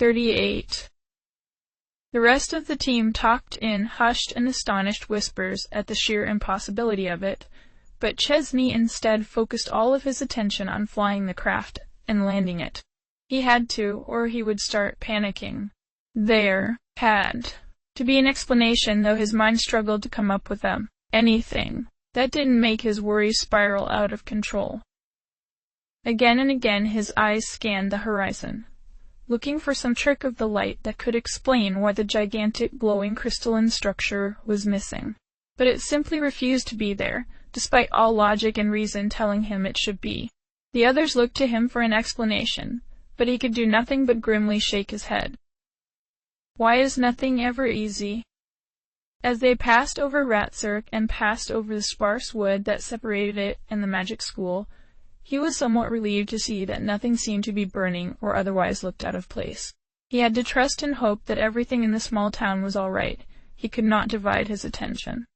38. The rest of the team talked in hushed and astonished whispers at the sheer impossibility of it, but Chesney instead focused all of his attention on flying the craft and landing it. He had to, or he would start panicking. There had to be an explanation, though his mind struggled to come up with anything that didn't make his worries spiral out of control. Again and again his eyes scanned the horizon, looking for some trick of the light that could explain why the gigantic glowing crystalline structure was missing. But it simply refused to be there, despite all logic and reason telling him it should be. The others looked to him for an explanation, but he could do nothing but grimly shake his head. Why is nothing ever easy? As they passed over Ratzurk and passed over the sparse wood that separated it and the magic school, he was somewhat relieved to see that nothing seemed to be burning or otherwise looked out of place. He had to trust and hope that everything in the small town was all right. He could not divide his attention.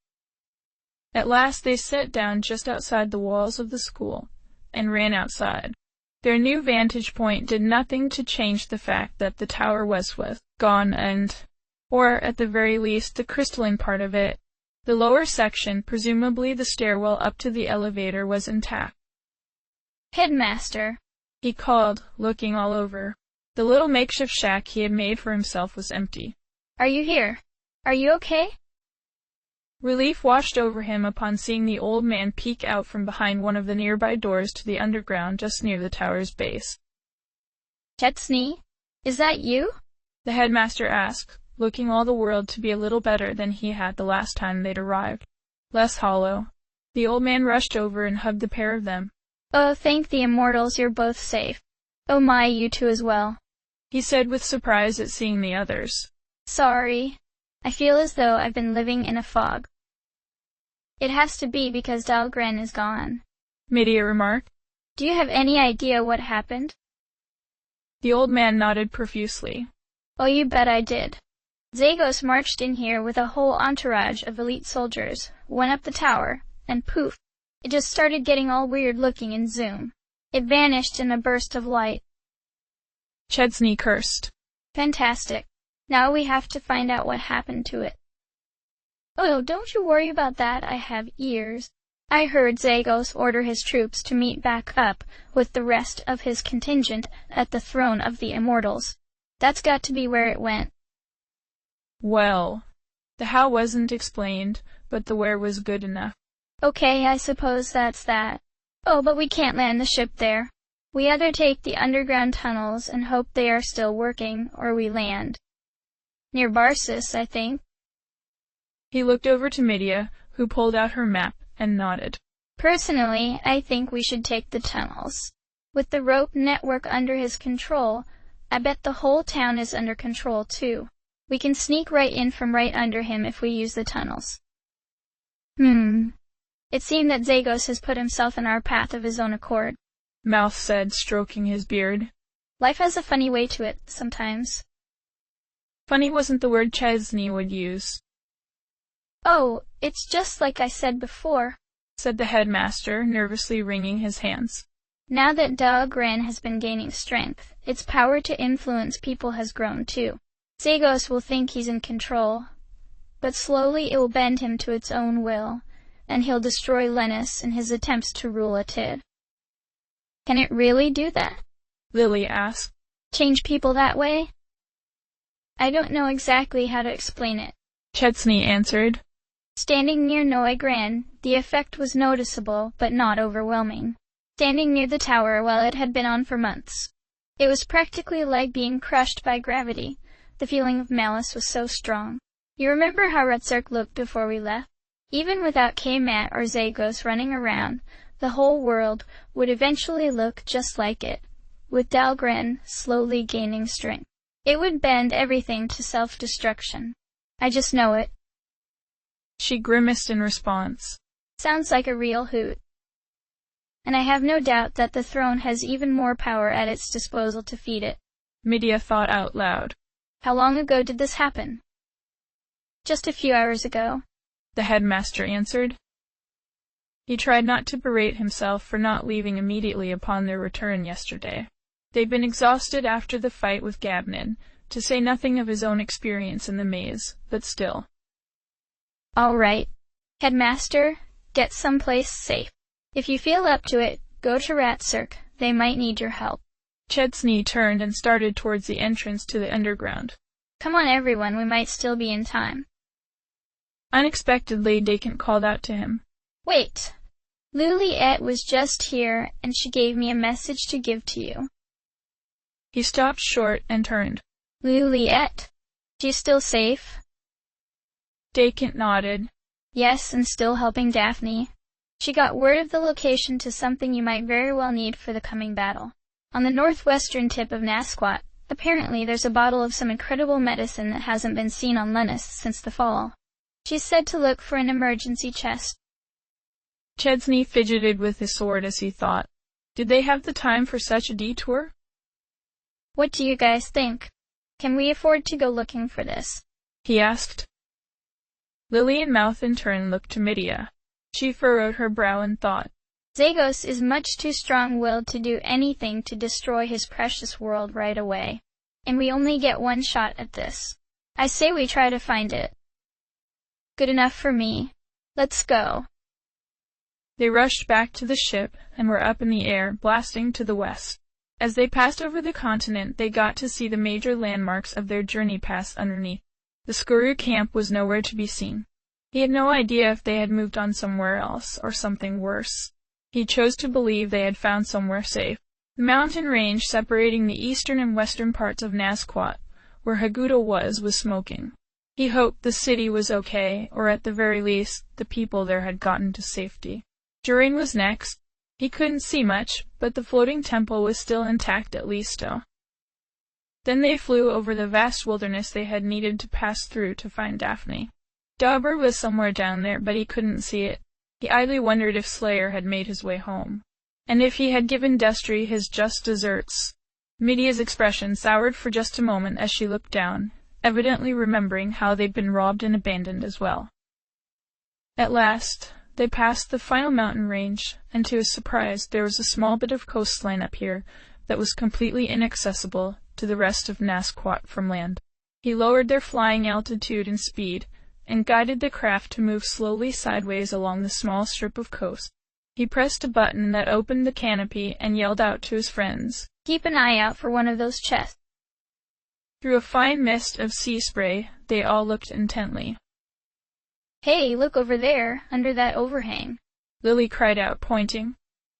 At last they sat down just outside the walls of the school and ran outside. Their new vantage point did nothing to change the fact that the tower was gone and, or at the very least, the crystalline part of it. The lower section, presumably the stairwell up to the elevator, was intact. "Headmaster," he called, looking all over. The little makeshift shack he had made for himself was empty. "Are you here? Are you okay?" Relief washed over him upon seeing the old man peek out from behind one of the nearby doors to the underground just near the tower's base. "Chesney, is that you?" the headmaster asked, looking all the world to be a little better than he had the last time they'd arrived. Less hollow. The old man rushed over and hugged the pair of them. "Oh, thank the immortals you're both safe. Oh my, you two as well," he said with surprise at seeing the others. "Sorry. I feel as though I've been living in a fog." "It has to be because Dahlgren is gone," Midia remarked. "Do you have any idea what happened?" The old man nodded profusely. "Oh, you bet I did. Zagos marched in here with a whole entourage of elite soldiers, went up the tower, and poof, it just started getting all weird looking in zoom. It vanished in a burst of light." Chesney cursed. "Fantastic. Now we have to find out what happened to it." "Oh, don't you worry about that, I have ears. I heard Zagos order his troops to meet back up with the rest of his contingent at the throne of the immortals. That's got to be where it went." Well, the how wasn't explained, but the where was good enough. "Okay, I suppose that's that. Oh, but we can't land the ship there. We either take the underground tunnels and hope they are still working, or we land near Barsis, I think." He looked over to Midia, who pulled out her map and nodded. "Personally, I think we should take the tunnels. With the rope network under his control, I bet the whole town is under control too. We can sneak right in from right under him if we use the tunnels." It seemed that Zagos has put himself in our path of his own accord," Mouth said, stroking his beard. "Life has a funny way to it, sometimes." Funny wasn't the word Chesney would use. "Oh, it's just like I said before," said the headmaster, nervously wringing his hands. "Now that Dahlgren has been gaining strength, its power to influence people has grown too. Zagos will think he's in control, but slowly it will bend him to its own will, and he'll destroy Lennis in his attempts to rule Atid." "Can it really do that?" Lily asked. "Change people that way?" "I don't know exactly how to explain it," Chesney answered. "Standing near Noigran, the effect was noticeable, but not overwhelming. Standing near the tower, well, it had been on for months. It was practically like being crushed by gravity. The feeling of malice was so strong. You remember how Ratzurk looked before we left? Even without Kmat or Zagos running around, the whole world would eventually look just like it, with Dahlgren slowly gaining strength. It would bend everything to self-destruction. I just know it." She grimaced in response. "Sounds like a real hoot. And I have no doubt that the throne has even more power at its disposal to feed it." Midia thought out loud. "How long ago did this happen?" "Just a few hours ago," the headmaster answered. He tried not to berate himself for not leaving immediately upon their return yesterday. They'd been exhausted after the fight with Gabnin, to say nothing of his own experience in the maze, but still. All right. Headmaster, get someplace safe. If you feel up to it, go to Ratcirk. They might need your help. Chesney turned and started towards the entrance to the underground. Come on everyone, we might still be in time. Unexpectedly, Dakin called out to him. Wait. Luliette was just here, and she gave me a message to give to you. He stopped short and turned. Luliette? She's still safe? Dakin nodded. Yes, and still helping Daphne. She got word of the location to something you might very well need for the coming battle. On the northwestern tip of Nasquat, apparently there's a bottle of some incredible medicine that hasn't been seen on Lennis since the fall. She's said to look for an emergency chest. Chesney fidgeted with his sword as he thought. Did they have the time for such a detour? What do you guys think? Can we afford to go looking for this? He asked. Lily and Mouth in turn looked to Midia. She furrowed her brow in thought. Zagos is much too strong-willed to do anything to destroy his precious world right away. And we only get one shot at this. I say we try to find it. Good enough for me. Let's go. They rushed back to the ship and were up in the air, blasting to the west. As they passed over the continent, they got to see the major landmarks of their journey pass underneath. The Skuru camp was nowhere to be seen. He had no idea if they had moved on somewhere else, or something worse. He chose to believe they had found somewhere safe. The mountain range separating the eastern and western parts of Nasquat, where Haguda was smoking. He hoped the city was okay, or at the very least, the people there had gotten to safety. Durin was next. He couldn't see much, but the floating temple was still intact at Listo. Then they flew over the vast wilderness they had needed to pass through to find Daphne. Dauber was somewhere down there, but he couldn't see it. He idly wondered if Slayer had made his way home, and if he had given Destry his just deserts. Midia's expression soured for just a moment as she looked down, evidently remembering how they'd been robbed and abandoned as well. At last, they passed the final mountain range, and to his surprise there was a small bit of coastline up here that was completely inaccessible to the rest of Nasquat from land. He lowered their flying altitude and speed, and guided the craft to move slowly sideways along the small strip of coast. He pressed a button that opened the canopy and yelled out to his friends, "Keep an eye out for one of those chests." Through a fine mist of sea spray, they all looked intently. "Hey, look over there, under that overhang," Lily cried out, pointing.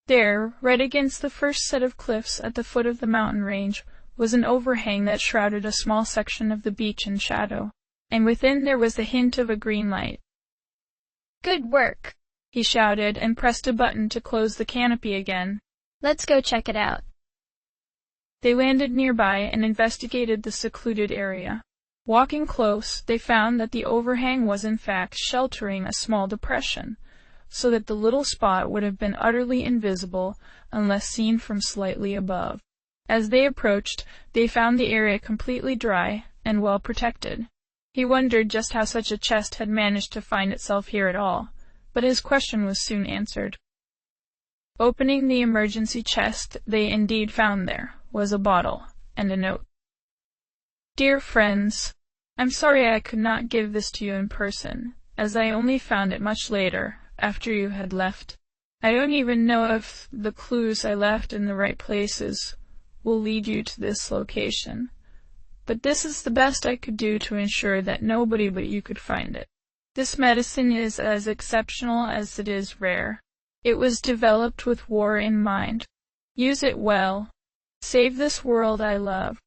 There, right against the first set of cliffs at the foot of the mountain range, was an overhang that shrouded a small section of the beach in shadow, and within there was the hint of a green light. "Good work," he shouted, and pressed a button to close the canopy again. "Let's go check it out." They landed nearby and investigated the secluded area. Walking close, they found that the overhang was in fact sheltering a small depression, so that the little spot would have been utterly invisible unless seen from slightly above. As they approached, they found the area completely dry and well protected. He wondered just how such a chest had managed to find itself here at all, but his question was soon answered. Opening the emergency chest they indeed found there was a bottle and a note. "Dear friends, I'm sorry I could not give this to you in person, as I only found it much later, after you had left. I don't even know if the clues I left in the right places will lead you to this location. But this is the best I could do to ensure that nobody but you could find it. This medicine is as exceptional as it is rare. It was developed with war in mind. Use it well. Save this world I love.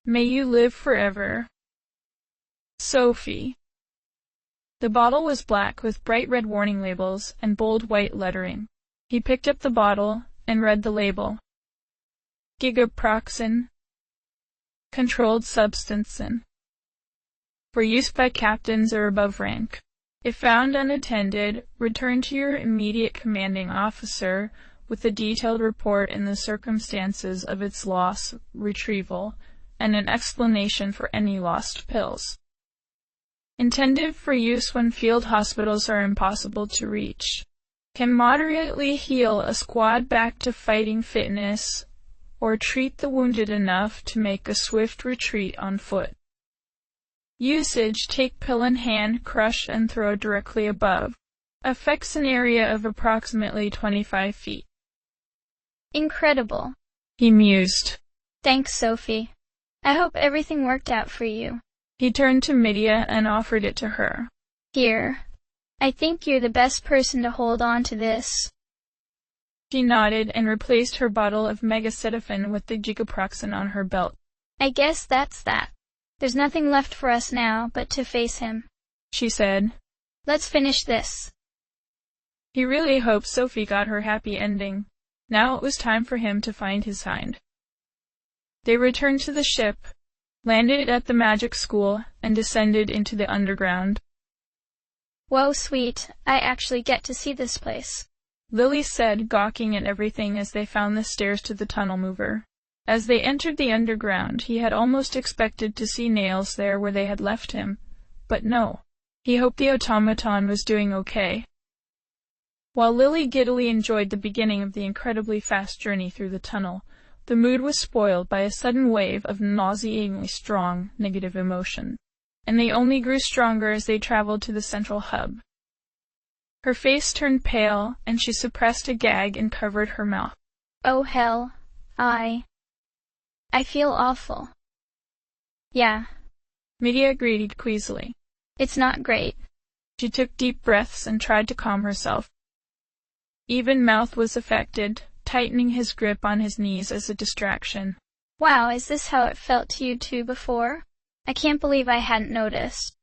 May you live forever. Sophie." The bottle was black with bright red warning labels and bold white lettering. He picked up the bottle and read the label. Gigaproxin. Controlled substance. For use by captains or above rank. If found unattended, return to your immediate commanding officer with a detailed report in the circumstances of its loss, retrieval, and an explanation for any lost pills. Intended for use when field hospitals are impossible to reach. Can moderately heal a squad back to fighting fitness or treat the wounded enough to make a swift retreat on foot. Usage: take pill in hand, crush and throw directly above. Affects an area of approximately 25 feet. Incredible, he mused. Thanks, Sophie. I hope everything worked out for you. He turned to Medea and offered it to her. Here. I think you're the best person to hold on to this. She nodded and replaced her bottle of megacetaphone with the gigaproxin on her belt. I guess that's that. There's nothing left for us now but to face him, she said. Let's finish this. He really hoped Sophie got her happy ending. Now it was time for him to find his kind. They returned to the ship, landed at the magic school, and descended into the underground. Whoa, sweet, I actually get to see this place, Lily said, gawking at everything as they found the stairs to the tunnel mover. As they entered the underground, he had almost expected to see Nails there where they had left him, but no. He hoped the automaton was doing okay. While Lily giddily enjoyed the beginning of the incredibly fast journey through the tunnel, the mood was spoiled by a sudden wave of nauseatingly strong negative emotion, and they only grew stronger as they traveled to the central hub. Her face turned pale, and she suppressed a gag and covered her mouth. Oh hell, I feel awful. Yeah, Medea agreed queasily. It's not great. She took deep breaths and tried to calm herself. Even Mouth was affected, tightening his grip on his knees as a distraction. Wow, is this how it felt to you two before? I can't believe I hadn't noticed.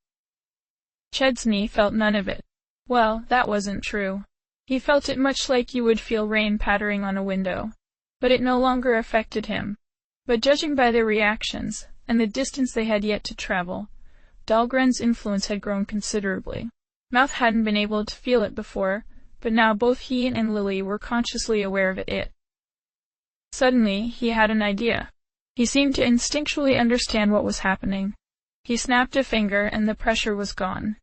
Chesney felt none of it. Well, that wasn't true. He felt it much like you would feel rain pattering on a window. But it no longer affected him. But judging by their reactions, and the distance they had yet to travel, Dahlgren's influence had grown considerably. Mouth hadn't been able to feel it before, but now both he and Lily were consciously aware of it. Suddenly, he had an idea. He seemed to instinctually understand what was happening. He snapped a finger and the pressure was gone.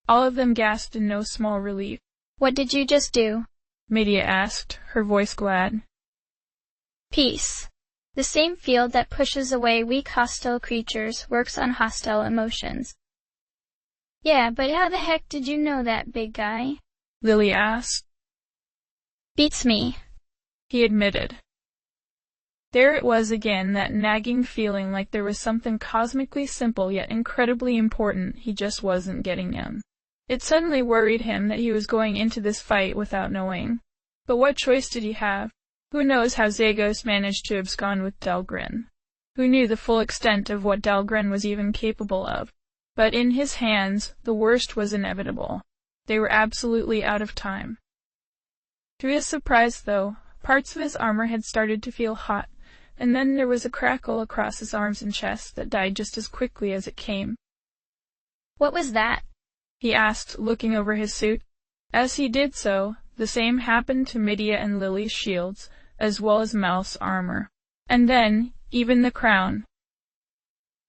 All of them gasped in no small relief. What did you just do? Medea asked, her voice glad. Peace. The same field that pushes away weak hostile creatures works on hostile emotions. Yeah, but how the heck did you know that, big guy? Lily asked. Beats me, he admitted. There it was again, that nagging feeling like there was something cosmically simple yet incredibly important he just wasn't getting in. It suddenly worried him that he was going into this fight without knowing. But what choice did he have? Who knows how Zagos managed to abscond with Dahlgren? Who knew the full extent of what Dahlgren was even capable of? But in his hands, the worst was inevitable. They were absolutely out of time. To his surprise, though, parts of his armor had started to feel hot, and then there was a crackle across his arms and chest that died just as quickly as it came. What was that? He asked, looking over his suit. As he did so, the same happened to Medea and Lily's shields, as well as Mouth's armor. And then, even the crown.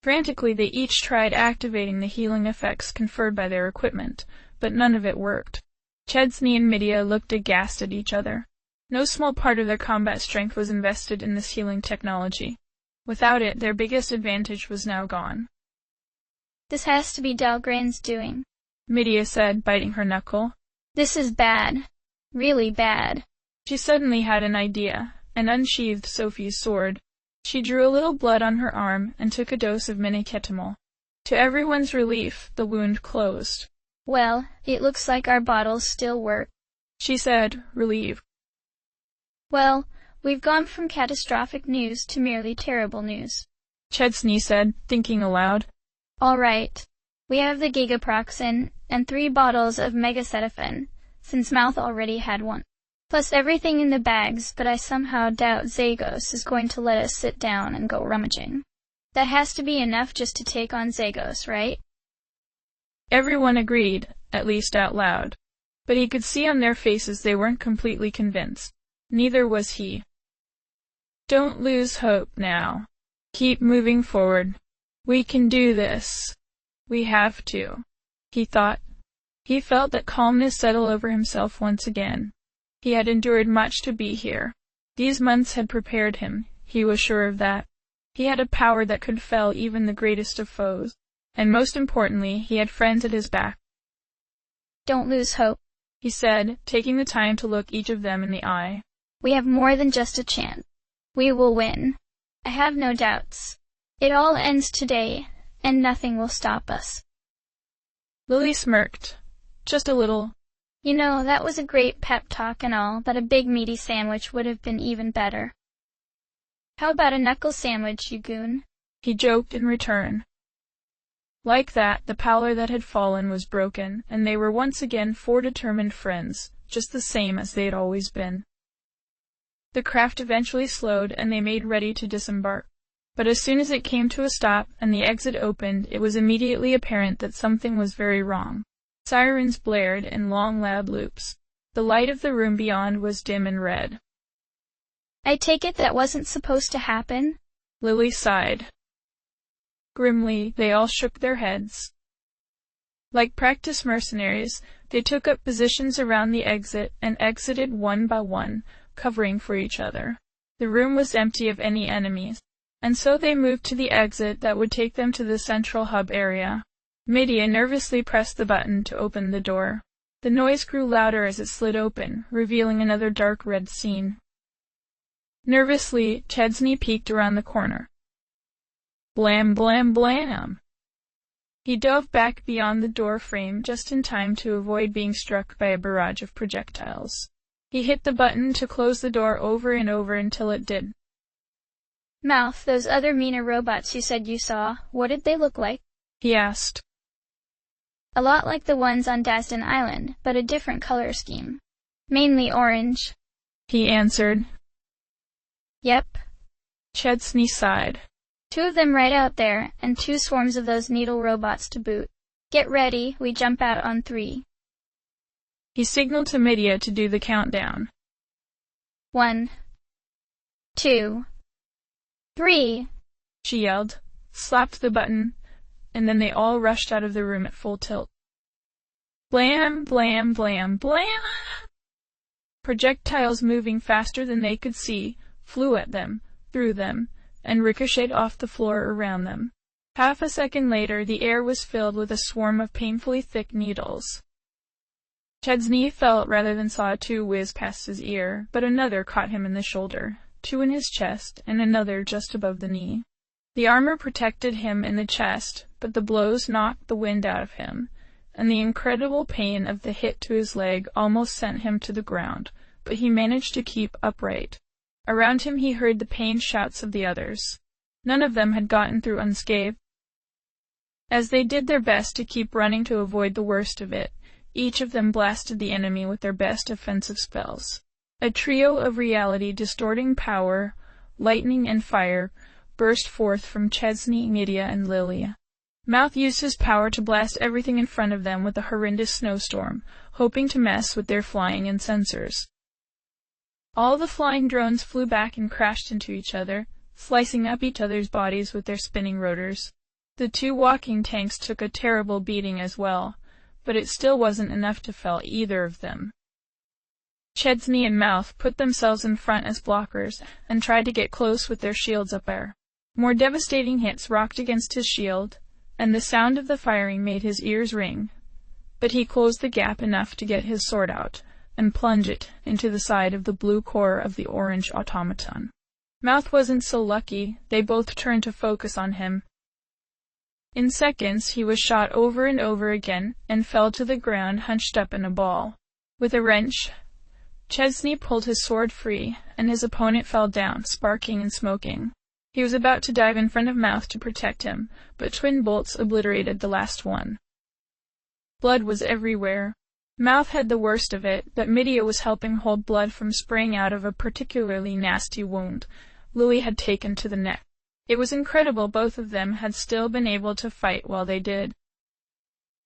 Frantically, they each tried activating the healing effects conferred by their equipment, but none of it worked. Chesney and Medea looked aghast at each other. No small part of their combat strength was invested in this healing technology. Without it, their biggest advantage was now gone. This has to be Dahlgren's doing, Medea said, biting her knuckle. This is bad. Really bad. She suddenly had an idea, and unsheathed Sophie's sword. She drew a little blood on her arm and took a dose of miniketamol. To everyone's relief, the wound closed. Well, it looks like our bottles still work, she said, relieved. Well, we've gone from catastrophic news to merely terrible news, Chesney said, thinking aloud. All right. We have the gigaproxin and 3 bottles of megacetaphone, since Mouth already had one. Plus everything in the bags, but I somehow doubt Zagos is going to let us sit down and go rummaging. That has to be enough just to take on Zagos, right? Everyone agreed, at least out loud. But he could see on their faces they weren't completely convinced. Neither was he. Don't lose hope now. Keep moving forward. We can do this. We have to, he thought. He felt that calmness settle over himself once again. He had endured much to be here. These months had prepared him, he was sure of that. He had a power that could fell even the greatest of foes, and most importantly, he had friends at his back. "Don't lose hope," he said, taking the time to look each of them in the eye. "We have more than just a chance. We will win. I have no doubts. It all ends today, and nothing will stop us." Lily smirked. Just a little. "You know, that was a great pep talk and all, but a big meaty sandwich would have been even better. How about a knuckle sandwich, you goon?" he joked in return. Like that, the pallor that had fallen was broken, and they were once again four determined friends, just the same as they had always been. The craft eventually slowed, and they made ready to disembark. But as soon as it came to a stop and the exit opened, it was immediately apparent that something was very wrong. Sirens blared in long loud loops. The light of the room beyond was dim and red. "I take it that wasn't supposed to happen?" Lily sighed. Grimly, they all shook their heads. Like practiced mercenaries, they took up positions around the exit and exited one by one, covering for each other. The room was empty of any enemies, and so they moved to the exit that would take them to the central hub area. Medea nervously pressed the button to open the door. The noise grew louder as it slid open, revealing another dark red scene. Nervously, Chesney peeked around the corner. Blam, blam, blam! He dove back beyond the door frame just in time to avoid being struck by a barrage of projectiles. He hit the button to close the door over and over until it did. "Mouth, those other meaner robots you said you saw, what did they look like?" he asked. "A lot like the ones on Dasden Island, but a different color scheme. Mainly orange," he answered. "Yep." Chesney sighed. "Two of them right out there, and 2 swarms of those needle robots to boot. Get ready, we jump out on 3. He signaled to Medea to do the countdown. 1, 2, 3, she yelled, slapped the button, and then they all rushed out of the room at full tilt. Blam, blam, blam, blam! Projectiles moving faster than they could see flew at them, through them, and ricocheted off the floor around them. Half a second later, the air was filled with a swarm of painfully thick needles. Chesney felt rather than saw 2 whiz past his ear, but another caught him in the shoulder, 2 in his chest, and another just above the knee. The armor protected him in the chest, but the blows knocked the wind out of him, and the incredible pain of the hit to his leg almost sent him to the ground, but he managed to keep upright. Around him he heard the pained shouts of the others. None of them had gotten through unscathed. As they did their best to keep running to avoid the worst of it, each of them blasted the enemy with their best offensive spells. A trio of reality-distorting power, lightning and fire, burst forth from Chesney, Medea, and Lily. Mouth used his power to blast everything in front of them with a horrendous snowstorm, hoping to mess with their flying and sensors. All the flying drones flew back and crashed into each other, slicing up each other's bodies with their spinning rotors. The 2 walking tanks took a terrible beating as well, but it still wasn't enough to fell either of them. Chesney and Mouth put themselves in front as blockers and tried to get close with their shields up there. More devastating hits rocked against his shield, and the sound of the firing made his ears ring, but he closed the gap enough to get his sword out and plunge it into the side of the blue core of the orange automaton. Mouth wasn't so lucky. They both turned to focus on him. In seconds, he was shot over and over again and fell to the ground hunched up in a ball. With a wrench, Chesney pulled his sword free, and his opponent fell down, sparking and smoking. He was about to dive in front of Mouth to protect him, but twin bolts obliterated the last one. Blood was everywhere. Mouth had the worst of it, but Medea was helping hold blood from spraying out of a particularly nasty wound Louis had taken to the neck. It was incredible both of them had still been able to fight while they did.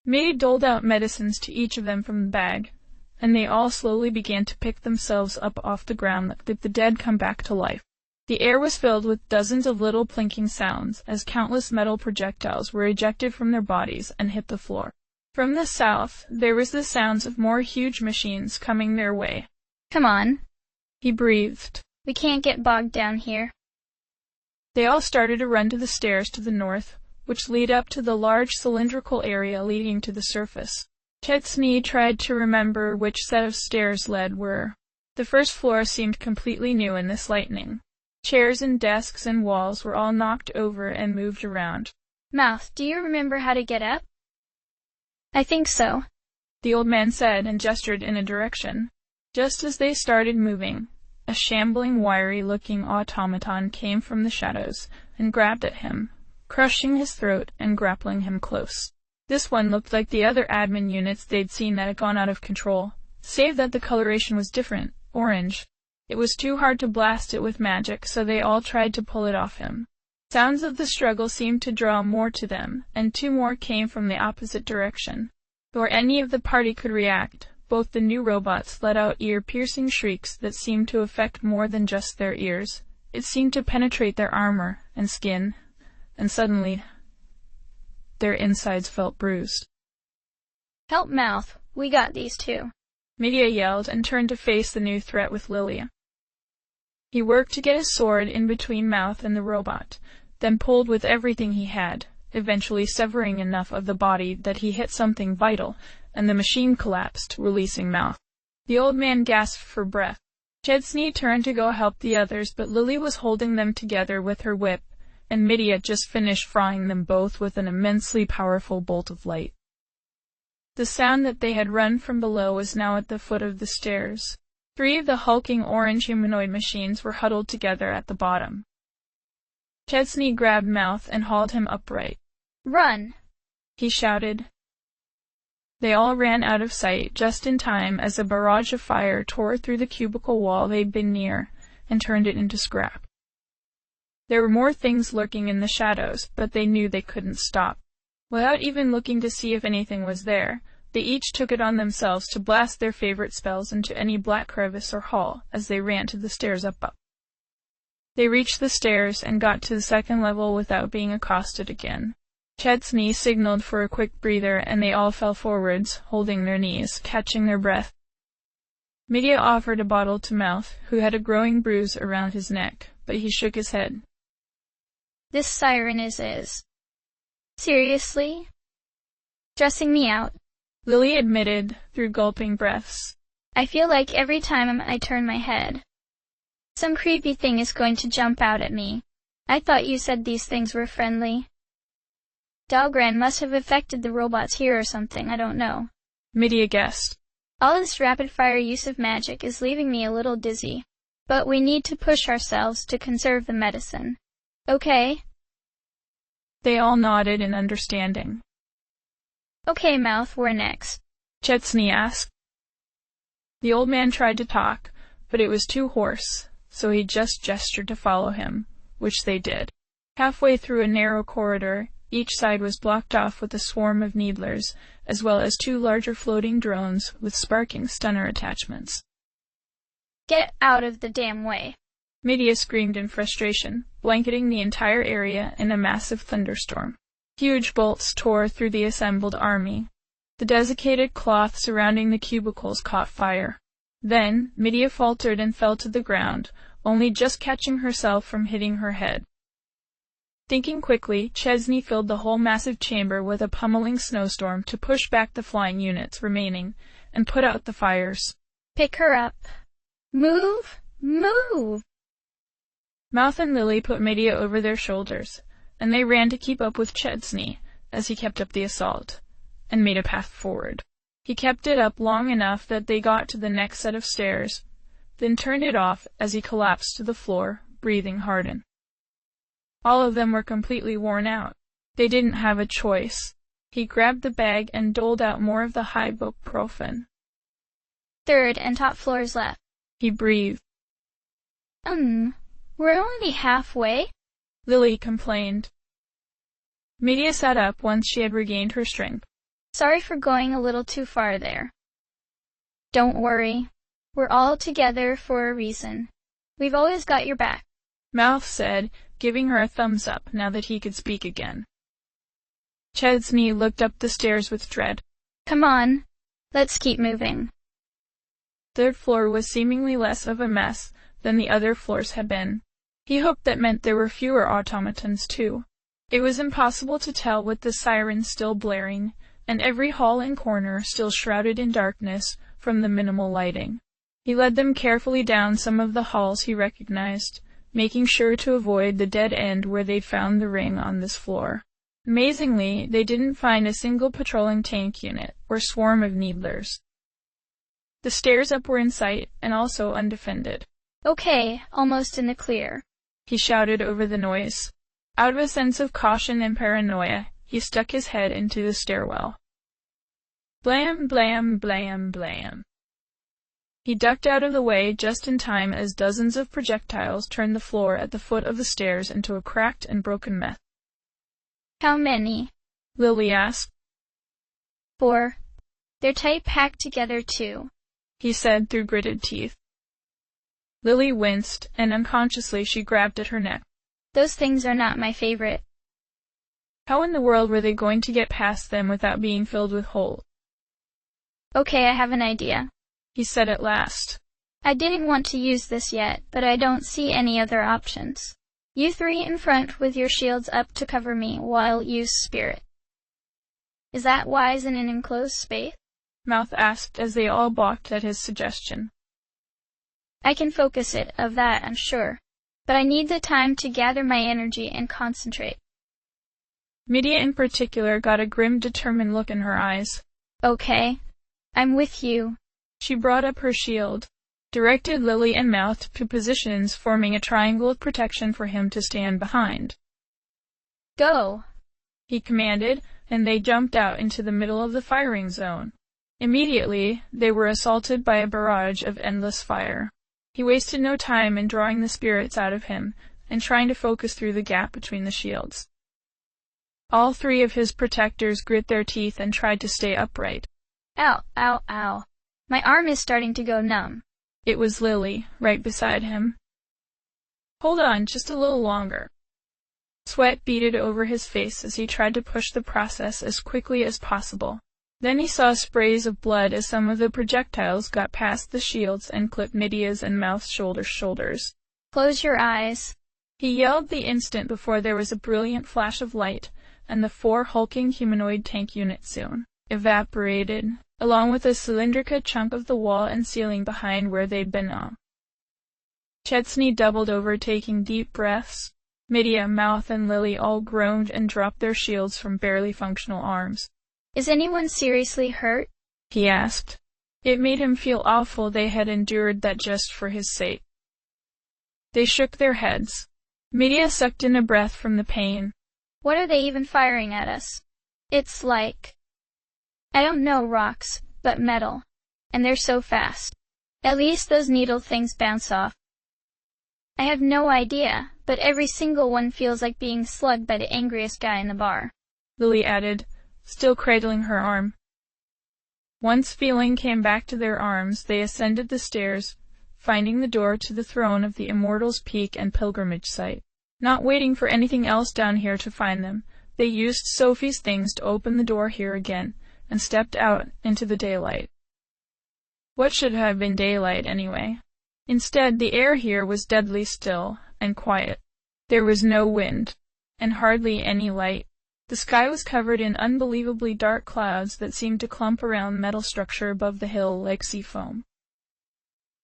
Medea doled out medicines to each of them from the bag, and they all slowly began to pick themselves up off the ground like the dead come back to life. The air was filled with dozens of little plinking sounds as countless metal projectiles were ejected from their bodies and hit the floor. From the south, there was the sounds of more huge machines coming their way. "Come on," he breathed. We can't get bogged down here. They all started to run to the stairs to the north, which lead up to the large cylindrical area leading to the surface. Chesney tried to remember which set of stairs led where. The first floor seemed completely new in this lightning. Chairs and desks and walls were all knocked over and moved around. Mouth, do you remember how to get up? I think so, the old man said and gestured in a direction. Just as they started moving, a shambling, wiry-looking automaton came from the shadows and grabbed at him, crushing his throat and grappling him close. This one looked like the other admin units they'd seen that had gone out of control, save that the coloration was different, orange. It was too hard to blast it with magic, so they all tried to pull it off him. Sounds of the struggle seemed to draw more to them, and two more came from the opposite direction. Before any of the party could react, both the new robots let out ear-piercing shrieks that seemed to affect more than just their ears. It seemed to penetrate their armor and skin, and suddenly their insides felt bruised. Help, Mouth. We got these two. Media yelled and turned to face the new threat with Lily. He worked to get his sword in between Mouth and the robot, then pulled with everything he had, eventually severing enough of the body that he hit something vital, and the machine collapsed, releasing Mouth. The old man gasped for breath. Chesney turned to go help the others, but Lily was holding them together with her whip, and Midia just finished frying them both with an immensely powerful bolt of light. The sound that they had run from below was now at the foot of the stairs. 3 of the hulking orange humanoid machines were huddled together at the bottom. Chesney grabbed Mouth and hauled him upright. Run! He shouted. They all ran out of sight just in time as a barrage of fire tore through the cubicle wall they'd been near and turned it into scrap. There were more things lurking in the shadows, but they knew they couldn't stop. Without even looking to see if anything was there, they each took it on themselves to blast their favorite spells into any black crevice or hall as they ran to the stairs up. They reached the stairs and got to the second level without being accosted again. Chesney signaled for a quick breather and they all fell forwards, holding their knees, catching their breath. Media offered a bottle to Mouth, who had a growing bruise around his neck, but he shook his head. This siren is. Seriously? Dressing me out? Lily admitted, through gulping breaths. I feel like every time I turn my head, some creepy thing is going to jump out at me. I thought you said these things were friendly. Dahlgren must have affected the robots here or something, I don't know. Media guessed. All this rapid-fire use of magic is leaving me a little dizzy. But we need to push ourselves to conserve the medicine. Okay? They all nodded in understanding. Okay, Mouth, we're next. Chesney asked. The old man tried to talk, but it was too hoarse, so he just gestured to follow him, which they did. Halfway through a narrow corridor, each side was blocked off with a swarm of needlers, as well as 2 larger floating drones with sparking stunner attachments. Get out of the damn way! Media screamed in frustration, blanketing the entire area in a massive thunderstorm. Huge bolts tore through the assembled army. The desiccated cloth surrounding the cubicles caught fire. Then, Media faltered and fell to the ground, only just catching herself from hitting her head. Thinking quickly, Chesney filled the whole massive chamber with a pummeling snowstorm to push back the flying units remaining and put out the fires. Pick her up. Move! Move! Mouth and Lily put Media over their shoulders, and they ran to keep up with Chesney as he kept up the assault, and made a path forward. He kept it up long enough that they got to the next set of stairs, then turned it off as he collapsed to the floor, breathing hard. All of them were completely worn out. They didn't have a choice. He grabbed the bag and doled out more of the ibuprofen. 3rd and top floors left. He breathed. We're only halfway? Lily complained. Media sat up once she had regained her strength. Sorry for going a little too far there. Don't worry. We're all together for a reason. We've always got your back. Mouth said, giving her a thumbs up now that he could speak again. Chesney looked up the stairs with dread. Come on. Let's keep moving. 3rd floor was seemingly less of a mess than the other floors had been. He hoped that meant there were fewer automatons too. It was impossible to tell with the sirens still blaring, and every hall and corner still shrouded in darkness from the minimal lighting. He led them carefully down some of the halls he recognized, making sure to avoid the dead end where they'd found the ring on this floor. Amazingly, they didn't find a single patrolling tank unit or swarm of needlers. The stairs up were in sight and also undefended. Okay, almost in the clear, he shouted over the noise. Out of a sense of caution and paranoia, he stuck his head into the stairwell. Blam, blam, blam, blam. He ducked out of the way just in time as dozens of projectiles turned the floor at the foot of the stairs into a cracked and broken mess. How many? Lily asked. 4. They're tight packed together too, he said through gritted teeth. Lily winced, and unconsciously she grabbed at her neck. Those things are not my favorite. How in the world were they going to get past them without being filled with holes? Okay, I have an idea, he said at last. I didn't want to use this yet, but I don't see any other options. You 3 in front with your shields up to cover me while use spirit. Is that wise in an enclosed space? Mouth asked as they all balked at his suggestion. I can focus it, of that I'm sure. But I need the time to gather my energy and concentrate. Midia in particular got a grim, determined look in her eyes. Okay. I'm with you. She brought up her shield, directed Lily and Mouth to positions forming a triangle of protection for him to stand behind. Go, he commanded, and they jumped out into the middle of the firing zone. Immediately, they were assaulted by a barrage of endless fire. He wasted no time in drawing the spirits out of him and trying to focus through the gap between the shields. All 3 of his protectors grit their teeth and tried to stay upright. Ow, ow, ow. My arm is starting to go numb. It was Lily, right beside him. Hold on, just a little longer. Sweat beaded over his face as he tried to push the process as quickly as possible. Then he saw sprays of blood as some of the projectiles got past the shields and clipped Midia's and Mouth's shoulders. Close your eyes, he yelled the instant before there was a brilliant flash of light, and the 4 hulking humanoid tank units soon evaporated, along with a cylindrical chunk of the wall and ceiling behind where they'd been on. Chesney doubled over, taking deep breaths. Midia, Mouth, and Lily all groaned and dropped their shields from barely functional arms. Is anyone seriously hurt? He asked. It made him feel awful they had endured that just for his sake. They shook their heads. Midia sucked in a breath from the pain. What are they even firing at us? It's like, I don't know, rocks, but metal. And they're so fast. At least those needle things bounce off. I have no idea, but every single one feels like being slugged by the angriest guy in the bar, Lily added, still cradling her arm. Once feeling came back to their arms, they ascended the stairs, finding the door to the throne of the Immortals' Peak and pilgrimage site. Not waiting for anything else down here to find them, they used Sophie's things to open the door here again, and stepped out into the daylight. What should have been daylight, anyway? Instead, the air here was deadly still and quiet. There was no wind, and hardly any light. The sky was covered in unbelievably dark clouds that seemed to clump around metal structure above the hill like sea foam.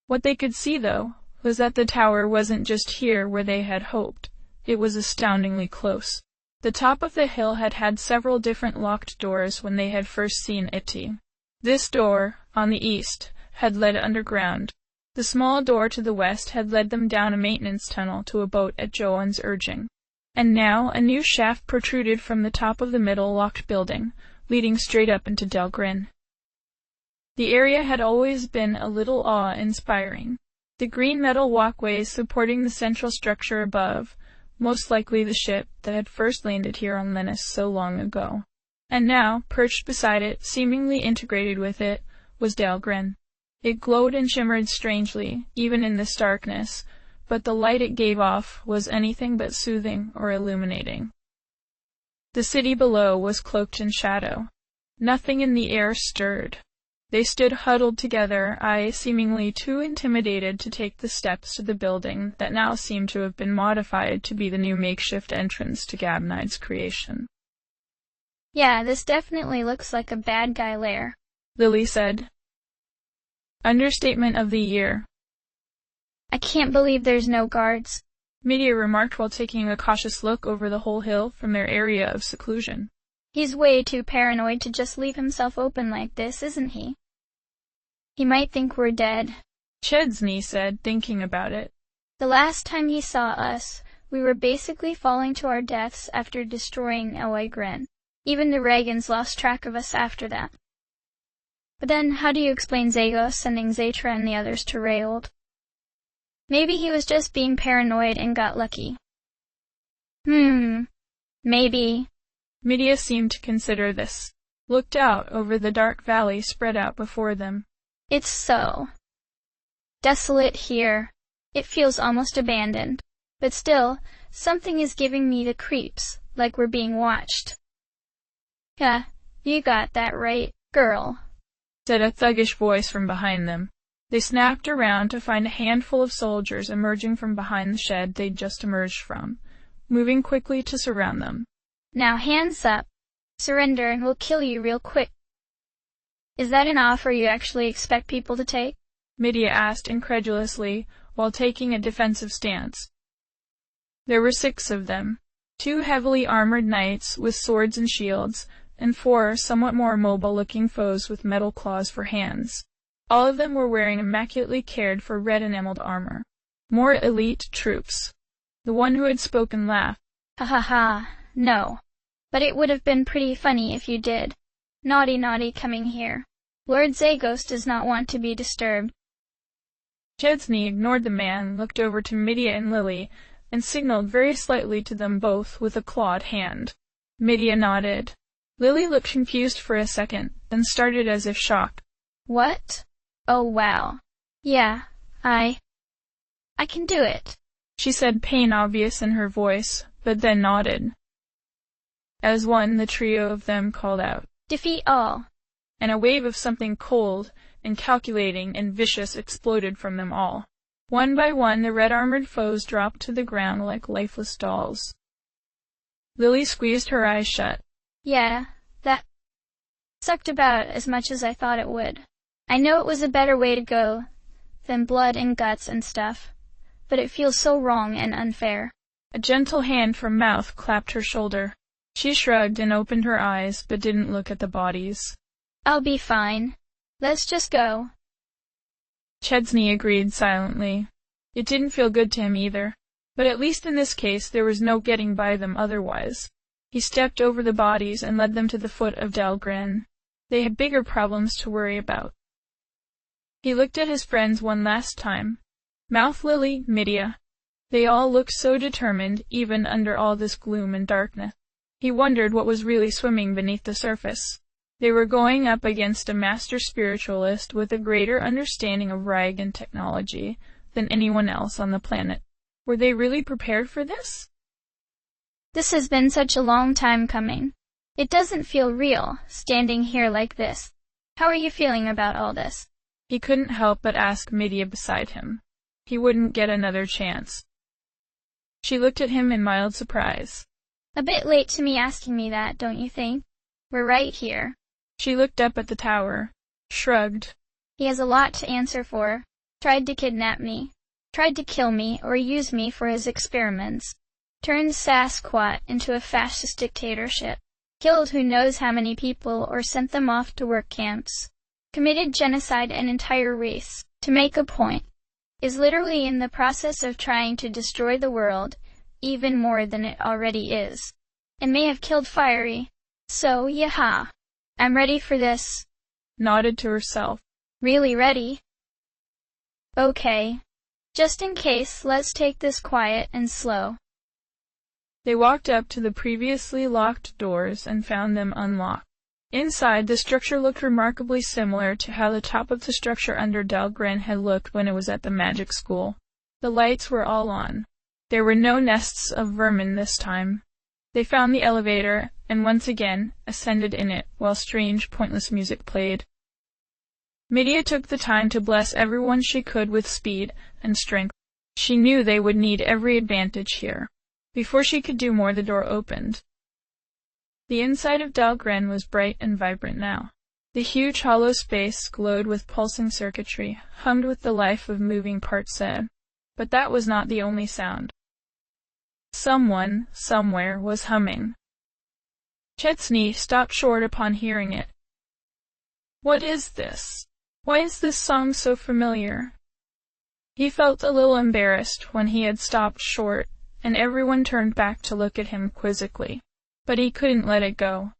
What they could see, though, was that the tower wasn't just here where they had hoped. It was astoundingly close. The top of the hill had had several different locked doors when they had first seen it. This door, on the east, had led underground. The small door to the west had led them down a maintenance tunnel to a boat at Joan's urging. And now a new shaft protruded from the top of the middle locked building, leading straight up into Delgrin. The area had always been a little awe-inspiring. The green metal walkways supporting the central structure above, most likely the ship that had first landed here on Linus so long ago. And now, perched beside it, seemingly integrated with it, was Delgrin. It glowed and shimmered strangely, even in this darkness, but the light it gave off was anything but soothing or illuminating. The city below was cloaked in shadow. Nothing in the air stirred. They stood huddled together, seemingly too intimidated to take the steps to the building that now seemed to have been modified to be the new makeshift entrance to Gabnide's creation. Yeah, this definitely looks like a bad guy lair, Lily said. Understatement of the year. I can't believe there's no guards, Medea remarked while taking a cautious look over the whole hill from their area of seclusion. He's way too paranoid to just leave himself open like this, isn't he? He might think we're dead, Chesney said, thinking about it. The last time he saw us, we were basically falling to our deaths after destroying ARandomAudiobookAppeared. Even the Reagans lost track of us after that. But then, how do you explain Zagos sending Zatra and the others to Rayold? Maybe he was just being paranoid and got lucky. Maybe. Medea seemed to consider this, looked out over the dark valley spread out before them. It's so desolate here. It feels almost abandoned. But still, something is giving me the creeps, like we're being watched. Yeah, you got that right, girl, said a thuggish voice from behind them. They snapped around to find a handful of soldiers emerging from behind the shed they'd just emerged from, moving quickly to surround them. Now hands up. Surrender and we'll kill you real quick. Is that an offer you actually expect people to take? Medea asked incredulously while taking a defensive stance. There were 6 of them, 2 heavily armored knights with swords and shields, and 4 somewhat more mobile-looking foes with metal claws for hands. All of them were wearing immaculately cared for red enameled armor. More elite troops. The one who had spoken laughed. Ha ha ha, no. But it would have been pretty funny if you did. Naughty coming here. Lord Zagos does not want to be disturbed. Chesney ignored the man, looked over to Medea and Lily, and signaled very slightly to them both with a clawed hand. Medea nodded. Lily looked confused for a second, then started as if shocked. What? Oh wow. Yeah, I can do it, she said, pain obvious in her voice, but then nodded. As one, the trio of them called out, Defeat all. And a wave of something cold and calculating and vicious exploded from them all. One by one, the red-armored foes dropped to the ground like lifeless dolls. Lily squeezed her eyes shut. Yeah, that sucked about as much as I thought it would. I know it was a better way to go than blood and guts and stuff, but it feels so wrong and unfair. A gentle hand from Mouth clapped her shoulder. She shrugged and opened her eyes, but didn't look at the bodies. I'll be fine. Let's just go. Chesney agreed silently. It didn't feel good to him either, but at least in this case there was no getting by them otherwise. He stepped over the bodies and led them to the foot of Dalgren. They had bigger problems to worry about. He looked at his friends one last time. Mouth, Lily, Medea. They all looked so determined, even under all this gloom and darkness. He wondered what was really swimming beneath the surface. They were going up against a master spiritualist with a greater understanding of Raigan technology than anyone else on the planet. Were they really prepared for this? This has been such a long time coming. It doesn't feel real, standing here like this. How are you feeling about all this? He couldn't help but ask Medea beside him. He wouldn't get another chance. She looked at him in mild surprise. A bit late to me asking me that, don't you think? We're right here. She looked up at the tower, shrugged. He has a lot to answer for. Tried to kidnap me. Tried to kill me or use me for his experiments. Turned Sasquatch into a fascist dictatorship. Killed who knows how many people or sent them off to work camps. Committed genocide an entire race. To make a point. Is literally in the process of trying to destroy the world, even more than it already is. And may have killed Fiery. So, yaha. I'm ready for this. Nodded to herself. Really ready? Okay. Just in case, let's take this quiet and slow. They walked up to the previously locked doors and found them unlocked. Inside, the structure looked remarkably similar to how the top of the structure under Dalgren had looked when it was at the magic school. The lights were all on. There were no nests of vermin this time. They found the elevator, and once again, ascended in it, while strange, pointless music played. Medea took the time to bless everyone she could with speed and strength. She knew they would need every advantage here. Before she could do more, the door opened. The inside of Dahlgren was bright and vibrant now. The huge hollow space glowed with pulsing circuitry, hummed with the life of moving parts said. But that was not the only sound. Someone, somewhere, was humming. Chesney stopped short upon hearing it. What is this? Why is this song so familiar? He felt a little embarrassed when he had stopped short, and everyone turned back to look at him quizzically. But he couldn't let it go.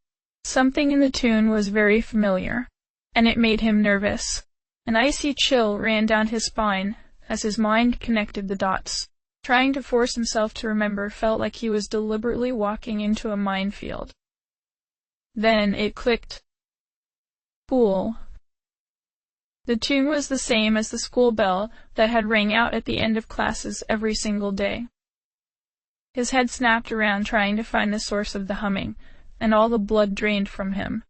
Something in the tune was very familiar, and it made him nervous. An icy chill ran down his spine as his mind connected the dots. Trying to force himself to remember felt like he was deliberately walking into a minefield. Then it clicked. School. The tune was the same as the school bell that had rang out at the end of classes every single day. His head snapped around trying to find the source of the humming, and all the blood drained from him.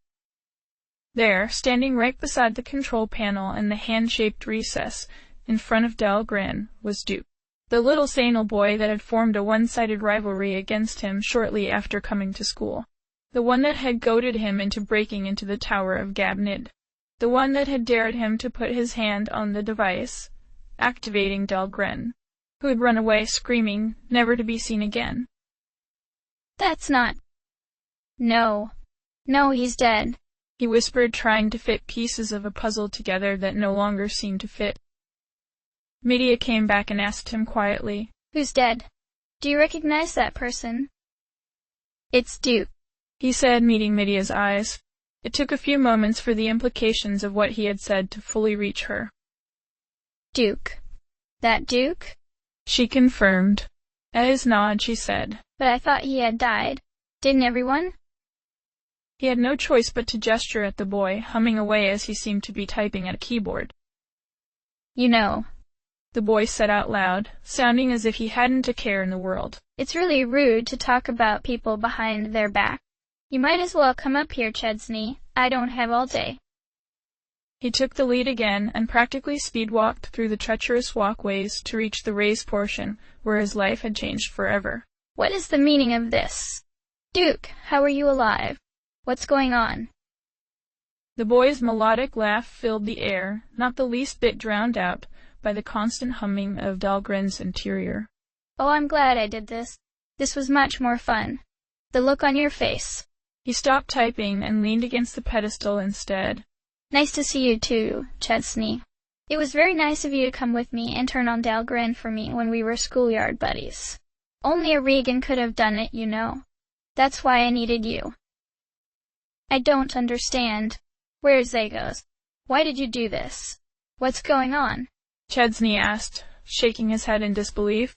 There, standing right beside the control panel in the hand-shaped recess in front of Dahlgren, was Duke, the little Sanal boy that had formed a one-sided rivalry against him shortly after coming to school. The one that had goaded him into breaking into the Tower of Gabnid. The one that had dared him to put his hand on the device, activating Dahlgren, who had run away screaming, never to be seen again. That's not... No, he's dead, he whispered, trying to fit pieces of a puzzle together that no longer seemed to fit. Medea came back and asked him quietly, Who's dead? Do you recognize that person? It's Duke, he said, meeting Medea's eyes. It took a few moments for the implications of what he had said to fully reach her. Duke. That Duke? She confirmed. At his nod, she said, But I thought he had died. Didn't everyone? He had no choice but to gesture at the boy, humming away as he seemed to be typing at a keyboard. You know, the boy said out loud, sounding as if he hadn't a care in the world. It's really rude to talk about people behind their back. You might as well come up here, Chesney. I don't have all day. He took the lead again and practically speed-walked through the treacherous walkways to reach the raised portion where his life had changed forever. What is the meaning of this? Duke, how are you alive? What's going on? The boy's melodic laugh filled the air, not the least bit drowned out by the constant humming of Dahlgren's interior. Oh, I'm glad I did this. This was much more fun. The look on your face. He stopped typing and leaned against the pedestal instead. Nice to see you too, Chesney. It was very nice of you to come with me and turn on Dahlgren for me when we were schoolyard buddies. Only a Regan could have done it, you know. That's why I needed you. I don't understand. Where's Zagos? Why did you do this? What's going on? Chesney asked, shaking his head in disbelief.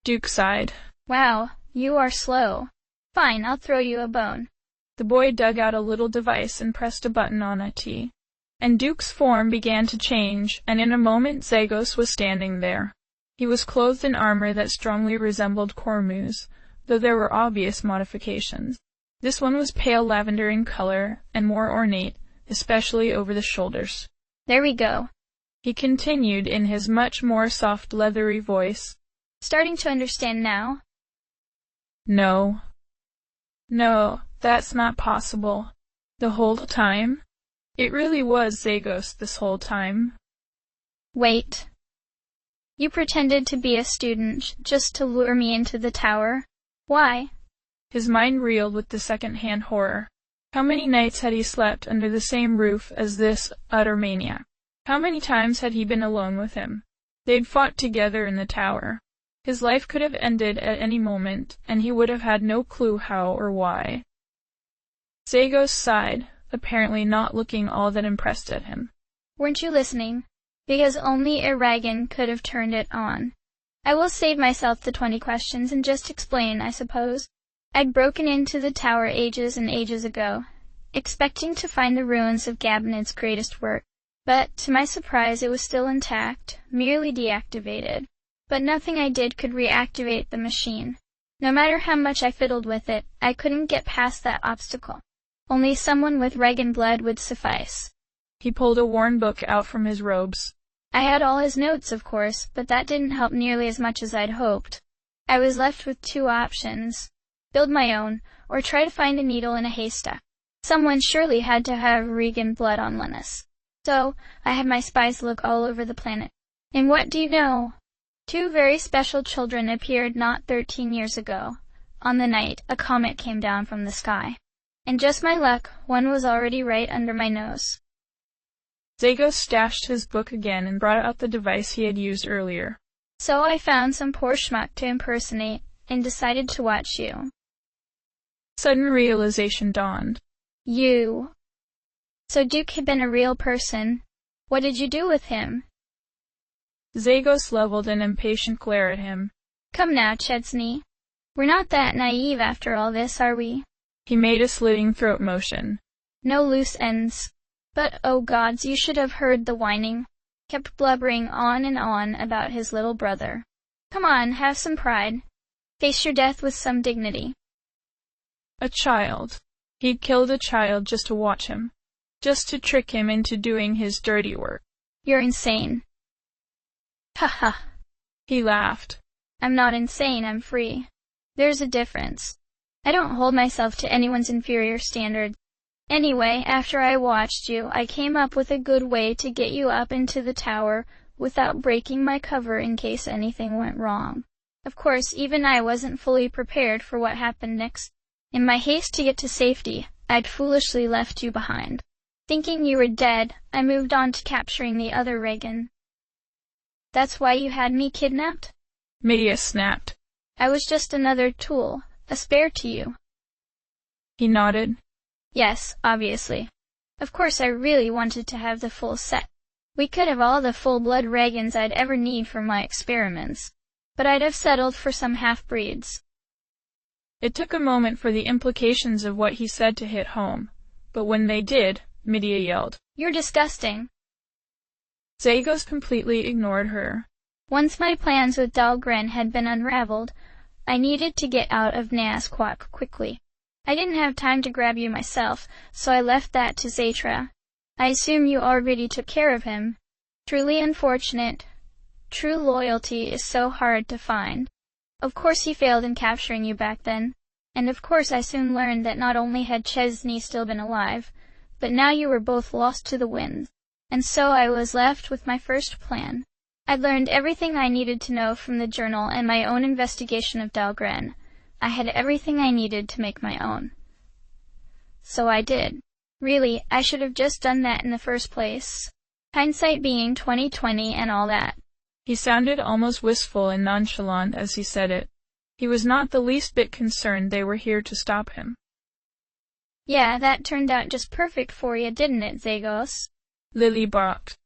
Duke sighed. Wow, you are slow. Fine, I'll throw you a bone. The boy dug out a little device and pressed a button on a T. And Duke's form began to change, and in a moment Zagos was standing there. He was clothed in armor that strongly resembled Cormu's, though there were obvious modifications. This one was pale lavender in color and more ornate, especially over the shoulders. There we go, he continued in his much more soft, leathery voice. Starting to understand now? No, that's not possible. The whole time? It really was Zagos this whole time. Wait. You pretended to be a student just to lure me into the tower? Why? His mind reeled with the second-hand horror. How many nights had he slept under the same roof as this utter maniac? How many times had he been alone with him? They'd fought together in the tower. His life could have ended at any moment, and he would have had no clue how or why. Zagos sighed, apparently not looking all that impressed at him. Weren't you listening? Because only a Regan could have turned it on. I will save myself the 20 questions and just explain, I suppose. I'd broken into the tower ages and ages ago, expecting to find the ruins of Gabnid's greatest work. But, to my surprise, it was still intact, merely deactivated. But nothing I did could reactivate the machine. No matter how much I fiddled with it, I couldn't get past that obstacle. Only someone with Regan blood would suffice. He pulled a worn book out from his robes. I had all his notes, of course, but that didn't help nearly as much as I'd hoped. I was left with two options: build my own, or try to find a needle in a haystack. Someone surely had to have Regan blood on Linus. So, I had my spies look all over the planet. And what do you know? Two very special children appeared not 13 years ago. On the night, a comet came down from the sky. And just my luck, one was already right under my nose. Zagos stashed his book again and brought out the device he had used earlier. So I found some poor schmuck to impersonate, and decided to watch you. Sudden realization dawned. You. So Duke had been a real person. What did you do with him? Zagos leveled an impatient glare at him. Come now, Chesney. We're not that naive after all this, are we? He made a slitting throat motion. No loose ends. But, oh gods, you should have heard the whining. Kept blubbering on and on about his little brother. Come on, have some pride. Face your death with some dignity. A child. He'd killed a child just to watch him. Just to trick him into doing his dirty work. You're insane. Ha ha. He laughed. I'm not insane, I'm free. There's a difference. I don't hold myself to anyone's inferior standard. Anyway, after I watched you, I came up with a good way to get you up into the tower without breaking my cover in case anything went wrong. Of course, even I wasn't fully prepared for what happened next. In my haste to get to safety, I'd foolishly left you behind. Thinking you were dead, I moved on to capturing the other Regan. That's why you had me kidnapped? Medea snapped. I was just another tool, a spare to you. He nodded. Yes, obviously. Of course I really wanted to have the full set. We could have all the full-blood Regans I'd ever need for my experiments. But I'd have settled for some half-breeds. It took a moment for the implications of what he said to hit home, but when they did, Medea yelled. You're disgusting. Zagos completely ignored her. Once my plans with Dahlgren had been unraveled, I needed to get out of Nazquak quickly. I didn't have time to grab you myself, so I left that to Zatra. I assume you already took care of him. Truly unfortunate. True loyalty is so hard to find. Of course he failed in capturing you back then, and of course I soon learned that not only had Chesney still been alive, but now you were both lost to the winds. And so I was left with my first plan. I'd learned everything I needed to know from the journal and my own investigation of Dahlgren. I had everything I needed to make my own. So I did. Really, I should have just done that in the first place. Hindsight being 20/20 and all that. He sounded almost wistful and nonchalant as he said it. He was not the least bit concerned they were here to stop him. Yeah, that turned out just perfect for you, didn't it, Zagos? Lily barked.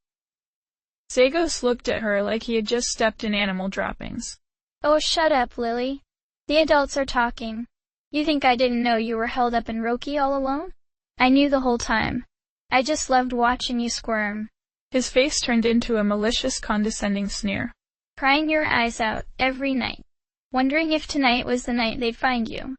Zagos looked at her like he had just stepped in animal droppings. Oh, shut up, Lily. The adults are talking. You think I didn't know you were held up in Roki all alone? I knew the whole time. I just loved watching you squirm. His face turned into a malicious, condescending sneer. Crying your eyes out every night. Wondering if tonight was the night they'd find you.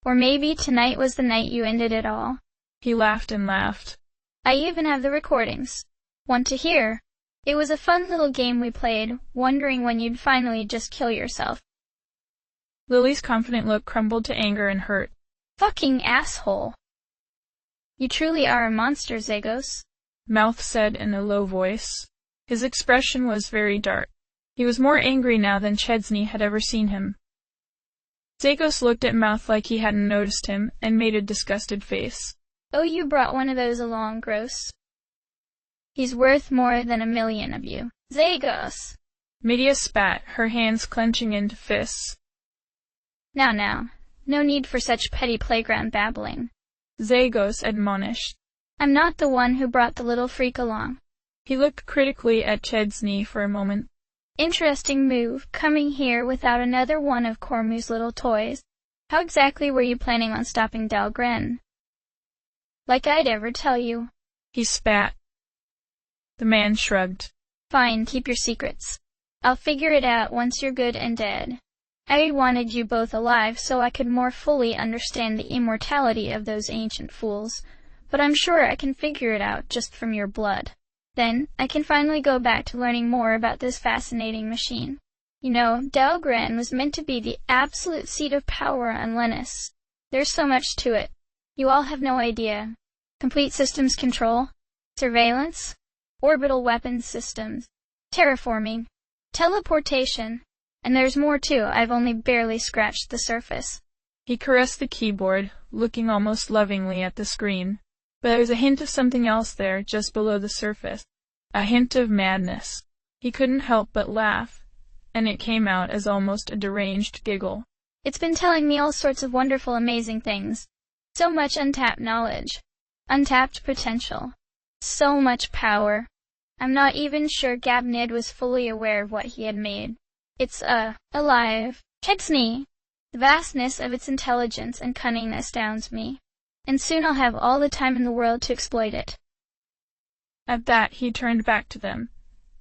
Or maybe tonight was the night you ended it all. He laughed and laughed. I even have the recordings. Want to hear? It was a fun little game we played, wondering when you'd finally just kill yourself. Lily's confident look crumbled to anger and hurt. Fucking asshole. You truly are a monster, Zagos. Mouth said in a low voice. His expression was very dark. He was more angry now than Chesney had ever seen him. Zagos looked at Mouth like he hadn't noticed him, and made a disgusted face. Oh, you brought one of those along, Gross. He's worth more than 1,000,000 of you. Zagos! Medea spat, her hands clenching into fists. Now, no need for such petty playground babbling. Zagos admonished. I'm not the one who brought the little freak along. He looked critically at Chesney for a moment. Interesting move, coming here without another one of Cormu's little toys. How exactly were you planning on stopping Dahlgren? Like I'd ever tell you. He spat. The man shrugged. Fine, keep your secrets. I'll figure it out once you're good and dead. I wanted you both alive so I could more fully understand the immortality of those ancient fools, but I'm sure I can figure it out just from your blood. Then, I can finally go back to learning more about this fascinating machine. You know, ARandomAudiobookAppeared was meant to be the absolute seat of power on Lennis. There's so much to it. You all have no idea. Complete systems control, surveillance, orbital weapons systems, terraforming, teleportation, and there's more too. I've only barely scratched the surface. He caressed the keyboard, looking almost lovingly at the screen. But there was a hint of something else there, just below the surface. A hint of madness. He couldn't help but laugh, and it came out as almost a deranged giggle. It's been telling me all sorts of wonderful, amazing things. So much untapped knowledge. Untapped potential. So much power. I'm not even sure Gabnid was fully aware of what he had made. It's, alive. Chesney. The vastness of its intelligence and cunning astounds me. And soon I'll have all the time in the world to exploit it. At that he turned back to them,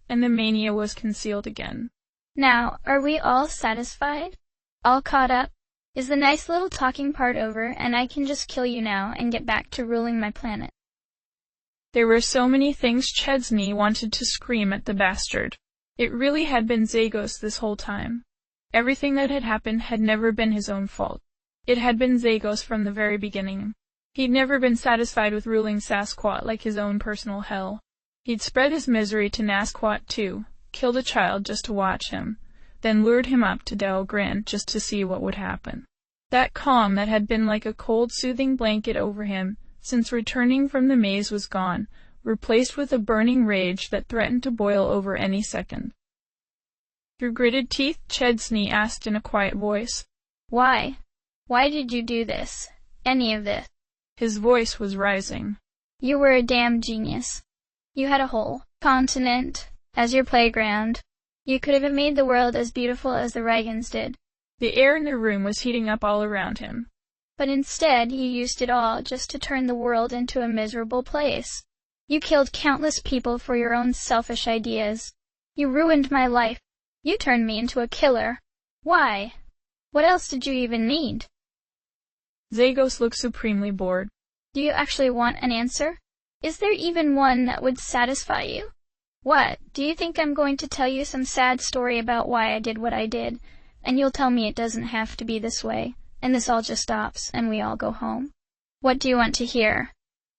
and the mania was concealed again. Now, are we all satisfied? All caught up? Is the nice little talking part over, and I can just kill you now and get back to ruling my planet? There were so many things Chesney wanted to scream at the bastard. It really had been Zagos this whole time. Everything that had happened had never been his own fault. It had been Zagos from the very beginning. He'd never been satisfied with ruling Sasquatch like his own personal hell. He'd spread his misery to Nasquat too, killed a child just to watch him, then lured him up to ARandomAudiobookAppeared just to see what would happen. That calm that had been like a cold, soothing blanket over him since returning from the maze was gone, replaced with a burning rage that threatened to boil over any second. Through gritted teeth, Chesney asked in a quiet voice, Why? Why did you do this? Any of this? His voice was rising. You were a damn genius. You had a whole continent as your playground. You could have made the world as beautiful as the Rygans did. The air in the room was heating up all around him. But instead, you used it all just to turn the world into a miserable place. You killed countless people for your own selfish ideas. You ruined my life. You turned me into a killer. Why? What else did you even need? Zagos looked supremely bored. Do you actually want an answer? Is there even one that would satisfy you? What? Do you think I'm going to tell you some sad story about why I did what I did, and you'll tell me it doesn't have to be this way, and this all just stops, and we all go home? What do you want to hear?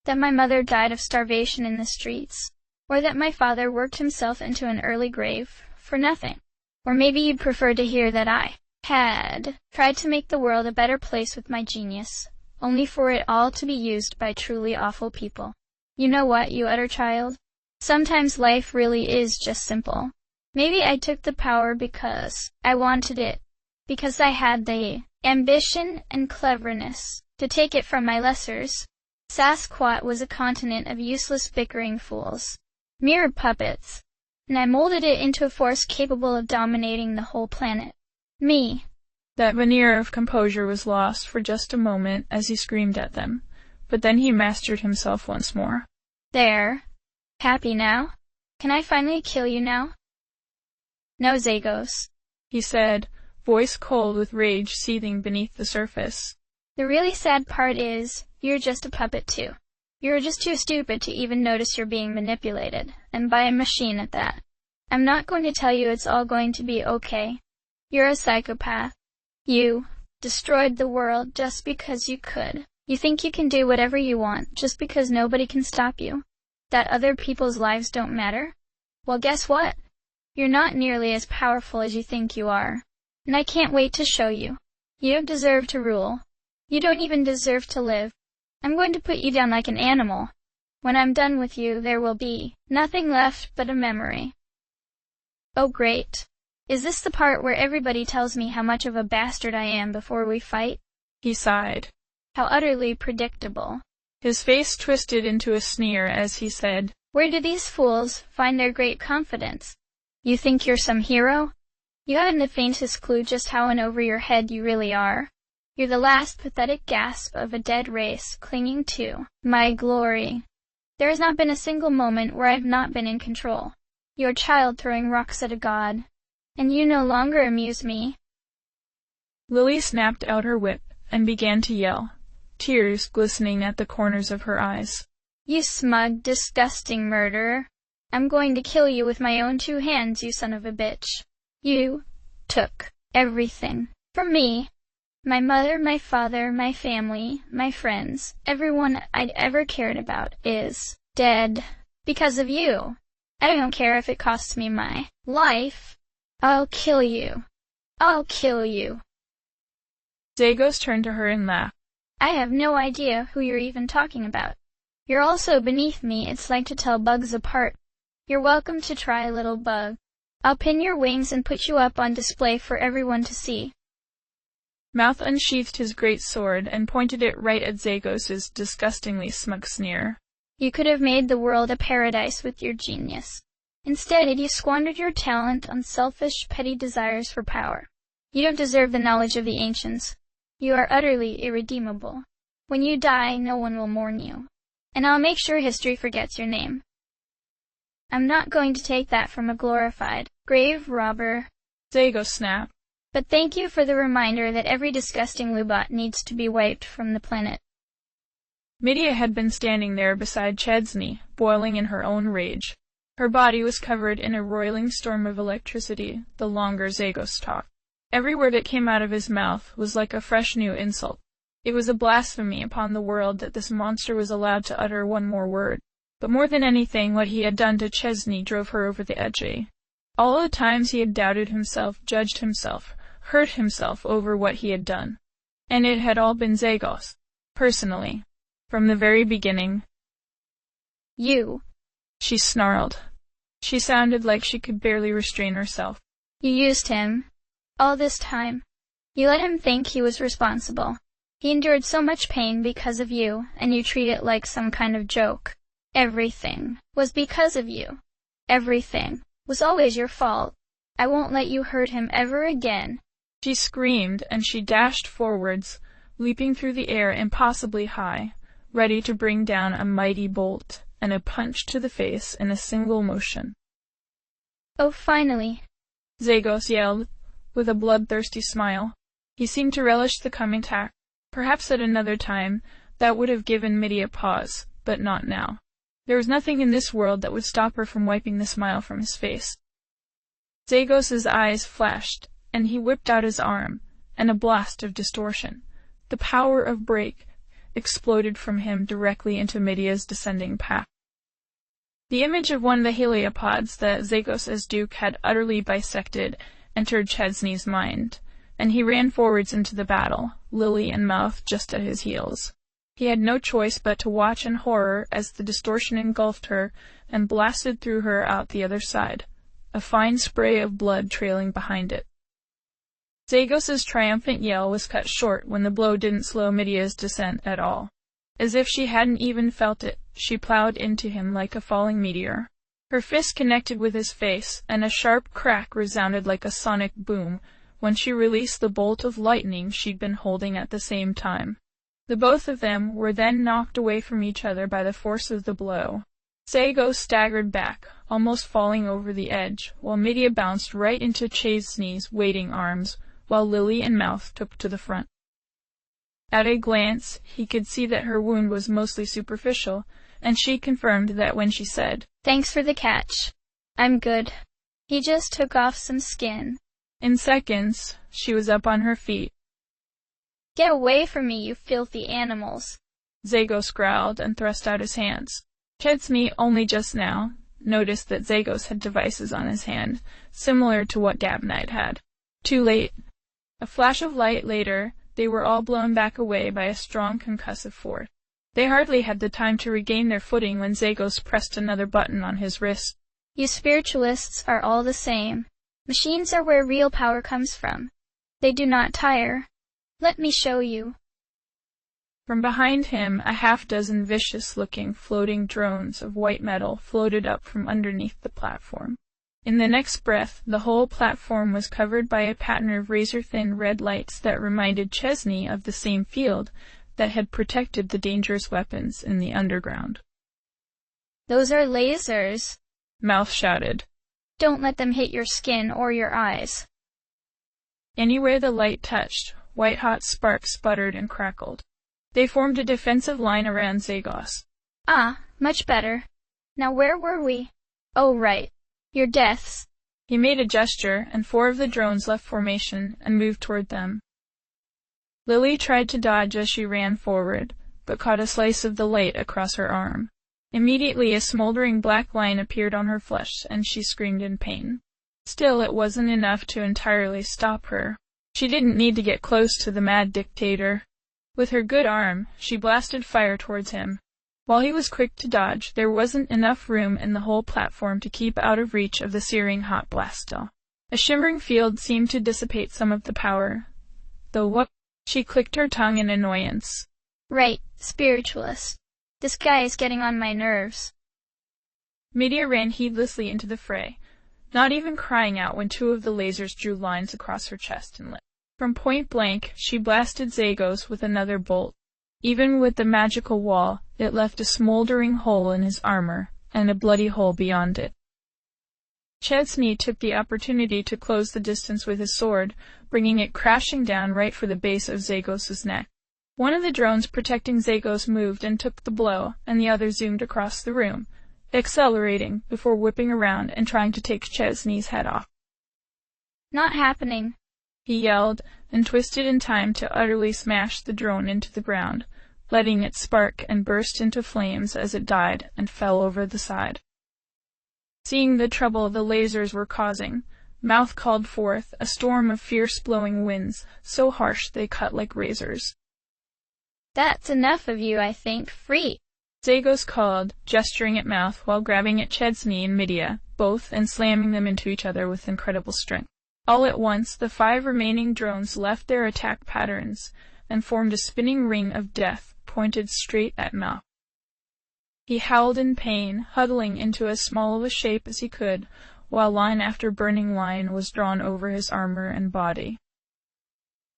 That my mother died of starvation in the streets? Or that my father worked himself into an early grave for nothing? Or maybe you'd prefer to hear that I had tried to make the world a better place with my genius, only for it all to be used by truly awful people. You know what, you utter child? Sometimes life really is just simple. Maybe I took the power because I wanted it, because I had the ambition and cleverness to take it from my lessers. Sasquatch was a continent of useless bickering fools, mere puppets, and I molded it into a force capable of dominating the whole planet. Me. That veneer of composure was lost for just a moment as he screamed at them, but then he mastered himself once more. There. Happy now? Can I finally kill you now? No, Zagos, he said, voice cold with rage seething beneath the surface. The really sad part is, you're just a puppet too. You're just too stupid to even notice you're being manipulated, and by a machine at that. I'm not going to tell you it's all going to be okay. You're a psychopath. You destroyed the world just because you could. You think you can do whatever you want just because nobody can stop you? That other people's lives don't matter? Well, guess what? You're not nearly as powerful as you think you are. And I can't wait to show you. You don't deserve to rule. You don't even deserve to live. I'm going to put you down like an animal. When I'm done with you, there will be nothing left but a memory. Oh, great. Is this the part where everybody tells me how much of a bastard I am before we fight? He sighed. How utterly predictable. His face twisted into a sneer as he said, Where do these fools find their great confidence? You think you're some hero? You haven't the faintest clue just how in over your head you really are. You're the last pathetic gasp of a dead race clinging to my glory. There has not been a single moment where I've not been in control. You're a child throwing rocks at a god. And you no longer amuse me. Lily snapped out her whip and began to yell, tears glistening at the corners of her eyes. You smug, disgusting murderer. I'm going to kill you with my own 2 hands, you son of a bitch. You took everything from me. My mother, my father, my family, my friends, everyone I'd ever cared about is dead because of you. I don't care if it costs me my life. I'll kill you. I'll kill you. Zagos turned to her and laughed. I have no idea who you're even talking about. You're all so beneath me, it's like to tell bugs apart. You're welcome to try, little bug. I'll pin your wings and put you up on display for everyone to see. Mouth unsheathed his great sword and pointed it right at Zagos's disgustingly smug sneer. You could have made the world a paradise with your genius. Instead, you squandered your talent on selfish, petty desires for power. You don't deserve the knowledge of the ancients. You are utterly irredeemable. When you die, no one will mourn you. And I'll make sure history forgets your name. I'm not going to take that from a glorified grave robber. Zagos snapped. But thank you for the reminder that every disgusting Lubot needs to be wiped from the planet. Midia had been standing there beside Chesney, boiling in her own rage. Her body was covered in a roiling storm of electricity the longer Zagos talked. Every word that came out of his mouth was like a fresh new insult. It was a blasphemy upon the world that this monster was allowed to utter one more word. But more than anything, what he had done to Chesney drove her over the edge. All the times he had doubted himself, judged himself, hurt himself over what he had done. And it had all been Zagos. Personally. From the very beginning. You. She snarled. She sounded like she could barely restrain herself. You used him. All this time. You let him think he was responsible. He endured so much pain because of you, and you treat it like some kind of joke. Everything was because of you. Everything was always your fault. I won't let you hurt him ever again. She screamed, and she dashed forwards, leaping through the air impossibly high, ready to bring down a mighty bolt and a punch to the face in a single motion. Oh, finally! Zagos yelled, with a bloodthirsty smile. He seemed to relish the coming attack. Perhaps at another time that would have given Midia pause, but not now. There was nothing in this world that would stop her from wiping the smile from his face. Zagos's eyes flashed, and he whipped out his arm, and a blast of distortion, the power of break, exploded from him directly into Midia's descending path. The image of one of the heliopods that Zagos as Duke had utterly bisected entered Chesney's mind, and he ran forwards into the battle, lily and mouth just at his heels. He had no choice but to watch in horror as the distortion engulfed her and blasted through her out the other side, a fine spray of blood trailing behind it. Zagos's triumphant yell was cut short when the blow didn't slow Midia's descent at all. As if she hadn't even felt it, she plowed into him like a falling meteor. Her fist connected with his face, and a sharp crack resounded like a sonic boom when she released the bolt of lightning she'd been holding at the same time. The both of them were then knocked away from each other by the force of the blow. Zagos staggered back, almost falling over the edge, while Midia bounced right into Chesney's waiting arms, while Lily and Mouth took to the front. At a glance, he could see that her wound was mostly superficial, and she confirmed that when she said, "Thanks for the catch. I'm good. He just took off some skin." In seconds, she was up on her feet. "Get away from me, you filthy animals!" Zagos growled and thrust out his hands. Chesney, only just now, noticed that Zagos had devices on his hand, similar to what Gabnite had. Too late. A flash of light later, they were all blown back away by a strong concussive force. They hardly had the time to regain their footing when Zagos pressed another button on his wrist. You spiritualists are all the same. Machines are where real power comes from. They do not tire. Let me show you. From behind him, a half-dozen vicious-looking floating drones of white metal floated up from underneath the platform. In the next breath, the whole platform was covered by a pattern of razor-thin red lights that reminded Chesney of the same field that had protected the dangerous weapons in the underground. Those are lasers, Mouth shouted. Don't let them hit your skin or your eyes. Anywhere the light touched, white-hot sparks sputtered and crackled. They formed a defensive line around Zagos. Ah, much better. Now where were we? Oh right. Your deaths. He made a gesture, and 4 of the drones left formation and moved toward them. Lily tried to dodge as she ran forward, but caught a slice of the light across her arm. Immediately a smoldering black line appeared on her flesh, and she screamed in pain. Still, it wasn't enough to entirely stop her. She didn't need to get close to the mad dictator. With her good arm, she blasted fire towards him. While he was quick to dodge, there wasn't enough room in the whole platform to keep out of reach of the searing hot blast. A shimmering field seemed to dissipate some of the power. Though what? She clicked her tongue in annoyance. Right, spiritualist. This guy is getting on my nerves. Media ran heedlessly into the fray, not even crying out when 2 of the lasers drew lines across her chest and lip. From point blank, she blasted Zagos with another bolt. Even with the magical wall, it left a smoldering hole in his armor, and a bloody hole beyond it. Chesney took the opportunity to close the distance with his sword, bringing it crashing down right for the base of Zagos' neck. One of the drones protecting Zagos moved and took the blow, and the other zoomed across the room, accelerating before whipping around and trying to take Chesney's head off. Not happening, he yelled, and twisted in time to utterly smash the drone into the ground, letting it spark and burst into flames as it died and fell over the side. Seeing the trouble the lasers were causing, Mouth called forth a storm of fierce blowing winds, so harsh they cut like razors. That's enough of you, I think. Free! Zagos called, gesturing at Mouth while grabbing at Chesney and Media, both, and slamming them into each other with incredible strength. All at once, the 5 remaining drones left their attack patterns and formed a spinning ring of death pointed straight at Mouth. He howled in pain, huddling into as small of a shape as he could, while line after burning line was drawn over his armor and body.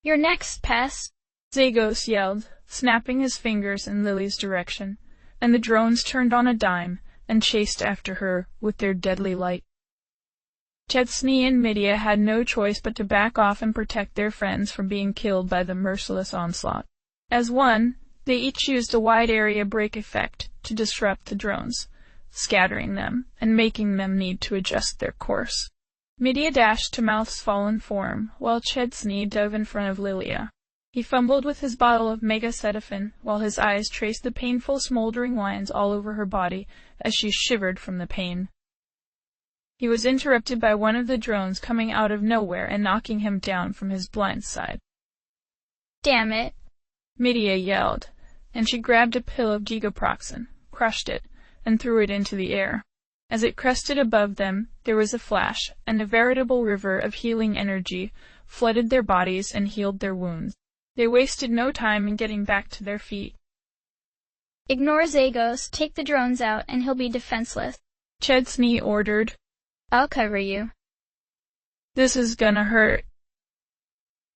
You're next, Pess! Zagos yelled, snapping his fingers in Lily's direction, and the drones turned on a dime and chased after her with their deadly light. Chesney and Media had no choice but to back off and protect their friends from being killed by the merciless onslaught. As one, they each used a wide area break effect to disrupt the drones, scattering them and making them need to adjust their course. Media dashed to Mouth's fallen form, while Chesney dove in front of Lilia. He fumbled with his bottle of Megacetaphone, while his eyes traced the painful smoldering lines all over her body as she shivered from the pain. He was interrupted by one of the drones coming out of nowhere and knocking him down from his blind side. Damn it! Media yelled, and she grabbed a pill of gigaproxin, crushed it, and threw it into the air. As it crested above them, there was a flash, and a veritable river of healing energy flooded their bodies and healed their wounds. They wasted no time in getting back to their feet. Ignore Zagos, take the drones out, and he'll be defenseless. Chesney ordered. I'll cover you. This is gonna hurt.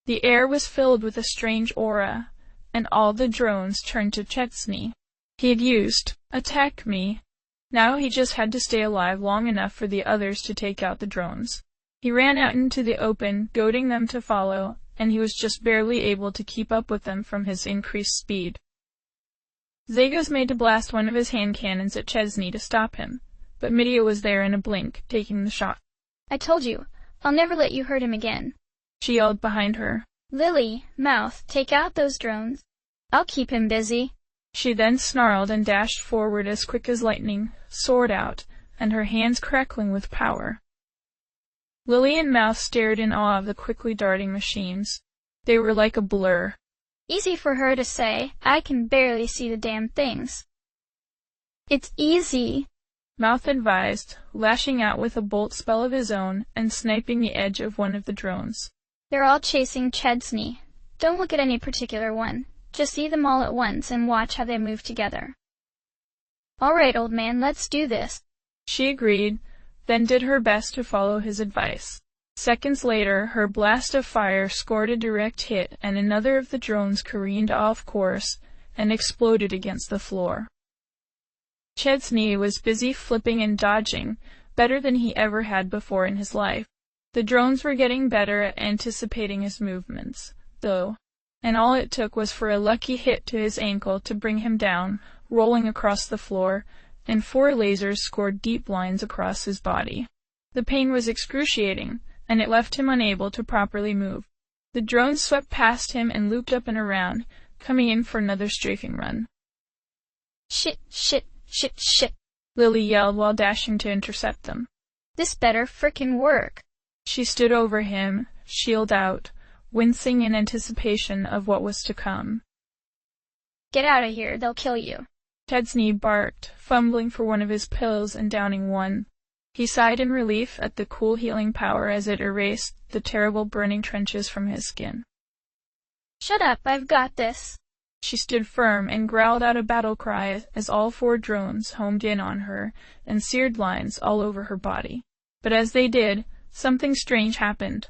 The air was filled with a strange aura, and all the drones turned to Chesney. He had used attack me. Now he just had to stay alive long enough for the others to take out the drones. He ran out into the open, goading them to follow, and he was just barely able to keep up with them from his increased speed. Zagos made to blast one of his hand cannons at Chesney to stop him, but Media was there in a blink, taking the shot. I told you, I'll never let you hurt him again. She yelled behind her. Lily, Mouth, take out those drones. I'll keep him busy. She then snarled and dashed forward as quick as lightning, sword out, and her hands crackling with power. Lily and Mouth stared in awe of the quickly darting machines. They were like a blur. Easy for her to say. I can barely see the damn things. It's easy, Mouth advised, lashing out with a bolt spell of his own and sniping the edge of one of the drones. They're all chasing Chesney. Don't look at any particular one. Just see them all at once and watch how they move together. All right, old man, let's do this. She agreed, then did her best to follow his advice. Seconds later, her blast of fire scored a direct hit, and another of the drones careened off course and exploded against the floor. Chesney was busy flipping and dodging, better than he ever had before in his life. The drones were getting better at anticipating his movements, though. and all it took was for a lucky hit to his ankle to bring him down, rolling across the floor, and 4 lasers scored deep lines across his body. The pain was excruciating, and it left him unable to properly move. The drones swept past him and looped up and around, coming in for another strafing run. Shit, shit, shit, shit, Lily yelled while dashing to intercept them. This better frickin' work. She stood over him, shield out, wincing in anticipation of what was to come. Get out of here, they'll kill you. Chesney barked, fumbling for one of his pills and downing one. He sighed in relief at the cool healing power as it erased the terrible burning trenches from his skin. Shut up, I've got this. She stood firm and growled out a battle cry as all 4 drones homed in on her and seared lines all over her body. But as they did, something strange happened.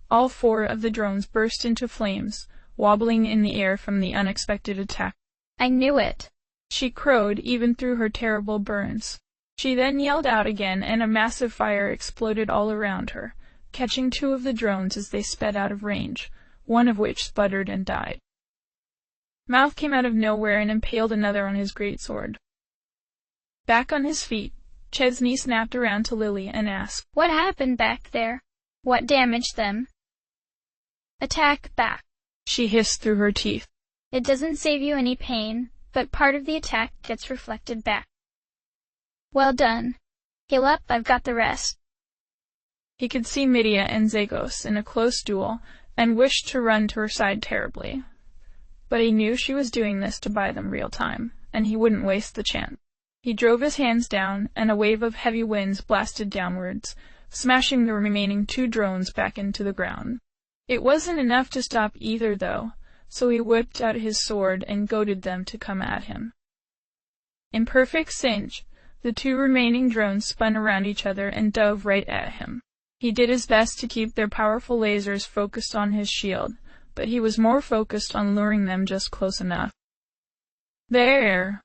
All 4 of the drones burst into flames, wobbling in the air from the unexpected attack. I knew it. She crowed even through her terrible burns. She then yelled out again, and a massive fire exploded all around her, catching 2 of the drones as they sped out of range, one of which sputtered and died. Mouth came out of nowhere and impaled another on his greatsword. Back on his feet, Chesney snapped around to Lily and asked, What happened back there? What damaged them? Attack back, she hissed through her teeth. It doesn't save you any pain, but part of the attack gets reflected back. Well done. Heal up, I've got the rest. He could see Midia and Zagos in a close duel and wished to run to her side terribly. But he knew she was doing this to buy them real time, and he wouldn't waste the chance. He drove his hands down, and a wave of heavy winds blasted downwards, smashing the remaining 2 drones back into the ground. It wasn't enough to stop either, though, so he whipped out his sword and goaded them to come at him. In perfect sync, the 2 remaining drones spun around each other and dove right at him. He did his best to keep their powerful lasers focused on his shield, but he was more focused on luring them just close enough. There!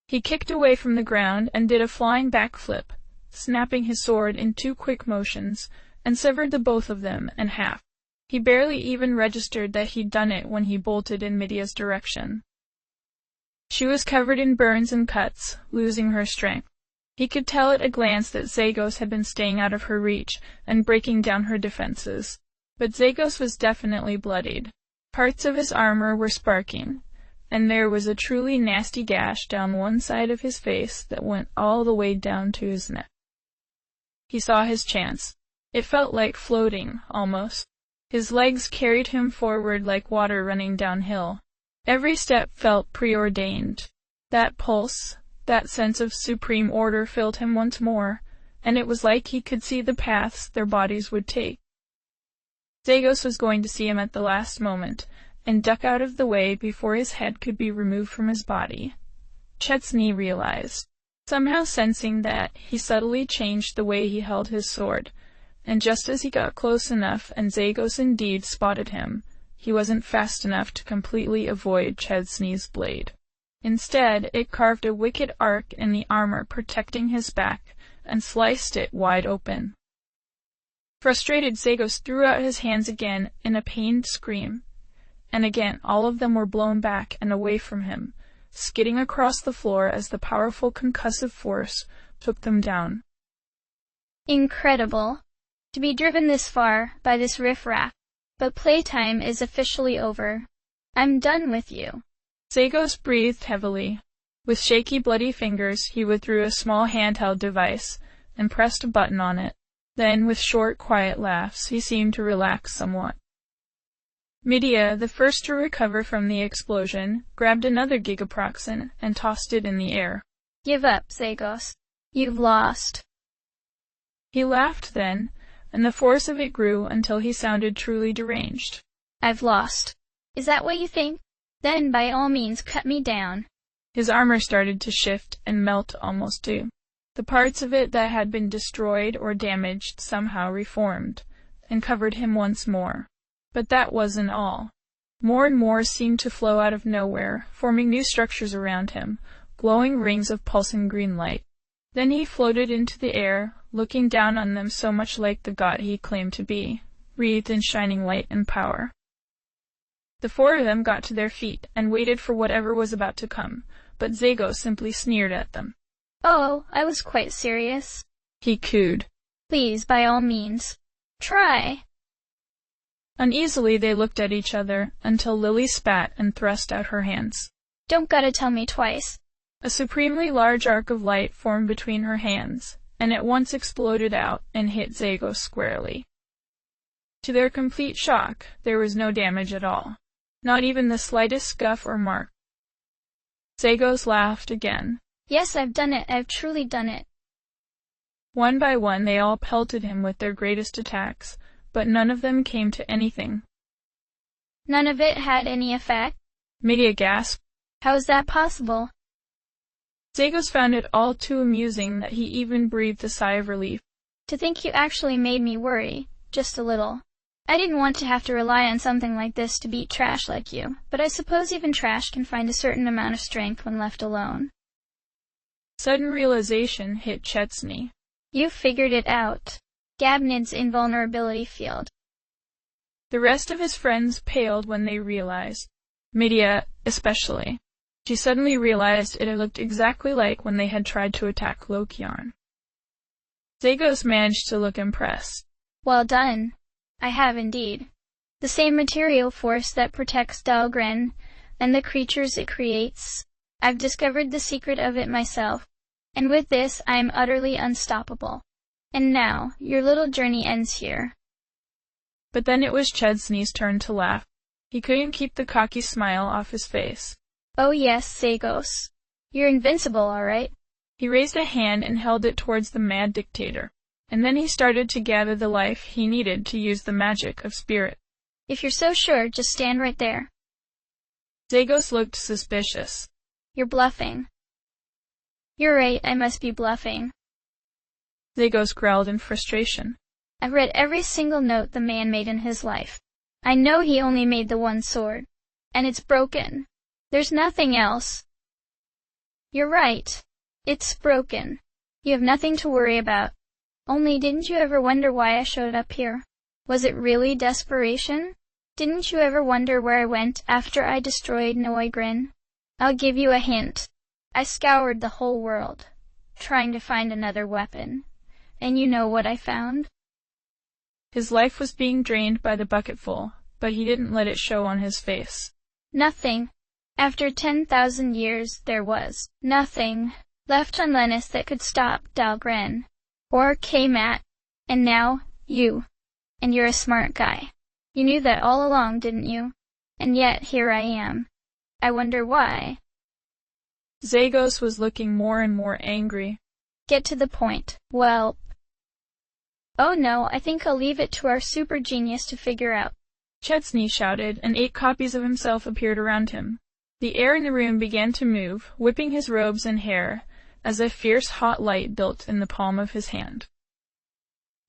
He kicked away from the ground and did a flying backflip, snapping his sword in 2 quick motions, and severed the both of them in half. He barely even registered that he'd done it when he bolted in Midia's direction. She was covered in burns and cuts, losing her strength. He could tell at a glance that Zagos had been staying out of her reach and breaking down her defenses. But Zagos was definitely bloodied. Parts of his armor were sparking, and there was a truly nasty gash down one side of his face that went all the way down to his neck. He saw his chance. It felt like floating, almost. His legs carried him forward like water running downhill. Every step felt preordained. That pulse, that sense of supreme order filled him once more, and it was like he could see the paths their bodies would take. Zagos was going to see him at the last moment, and duck out of the way before his head could be removed from his body. Chesney realized. Somehow sensing that, he subtly changed the way he held his sword, and just as he got close enough and Zagos indeed spotted him, he wasn't fast enough to completely avoid Chesney's blade. Instead, it carved a wicked arc in the armor protecting his back and sliced it wide open. Frustrated, Zagos threw out his hands again in a pained scream, and again all of them were blown back and away from him, skidding across the floor as the powerful concussive force took them down. Incredible. To be driven this far by this riffraff. But playtime is officially over. I'm done with you. Zagos breathed heavily. With shaky, bloody fingers, he withdrew a small handheld device and pressed a button on it. Then, with short, quiet laughs, he seemed to relax somewhat. Midia, the first to recover from the explosion, grabbed another gigaproxin and tossed it in the air. Give up, Zagos. You've lost. He laughed then, and the force of it grew until he sounded truly deranged. I've lost. Is that what you think? Then by all means cut me down. His armor started to shift and melt almost too. The parts of it that had been destroyed or damaged somehow reformed, and covered him once more. But that wasn't all. More and more seemed to flow out of nowhere, forming new structures around him, glowing rings of pulsing green light. Then he floated into the air, looking down on them so much like the god he claimed to be, wreathed in shining light and power. The four of them got to their feet and waited for whatever was about to come, but Zagos simply sneered at them. Oh, I was quite serious. He cooed. Please, by all means, try. Uneasily they looked at each other, until Lily spat and thrust out her hands. Don't gotta tell me twice. A supremely large arc of light formed between her hands, and at once exploded out and hit Zagos squarely. To their complete shock, there was no damage at all. Not even the slightest scuff or mark. Zagos laughed again. Yes, I've done it. I've truly done it. One by one they all pelted him with their greatest attacks, but none of them came to anything. None of it had any effect? Medea gasped. How is that possible? Zagos found it all too amusing that he even breathed a sigh of relief. To think you actually made me worry, just a little. I didn't want to have to rely on something like this to beat trash like you, but I suppose even trash can find a certain amount of strength when left alone. Sudden realization hit Chesney. You figured it out. Gabnid's invulnerability field. The rest of his friends paled when they realized. Medea, especially. She suddenly realized it had looked exactly like when they had tried to attack Lokiarn. Zagos managed to look impressed. Well done. I have indeed. The same material force that protects Dahlgren and the creatures it creates. I've discovered the secret of it myself, and with this I am utterly unstoppable. And now, your little journey ends here. But then it was Chesney's turn to laugh. He couldn't keep the cocky smile off his face. Oh yes, Zagos. You're invincible, all right. He raised a hand and held it towards the mad dictator, and then he started to gather the life he needed to use the magic of spirit. If you're so sure, just stand right there. Zagos looked suspicious. You're bluffing. You're right, I must be bluffing. Zagos growled in frustration. I've read every single note the man made in his life. I know he only made the one sword. And it's broken. There's nothing else. You're right. It's broken. You have nothing to worry about. Only didn't you ever wonder why I showed up here? Was it really desperation? Didn't you ever wonder where I went after I destroyed Noigrin? I'll give you a hint. I scoured the whole world, trying to find another weapon. And you know what I found? His life was being drained by the bucketful, but he didn't let it show on his face. Nothing. After 10,000 years, there was nothing left on Lennis that could stop Dahlgren, or Kmat, and now, you. And you're a smart guy. You knew that all along, didn't you? And yet, here I am. I wonder why. Zagos was looking more and more angry. Get to the point, whelp. Oh no, I think I'll leave it to our super genius to figure out. Chesney shouted, and 8 copies of himself appeared around him. The air in the room began to move, whipping his robes and hair, as a fierce hot light built in the palm of his hand.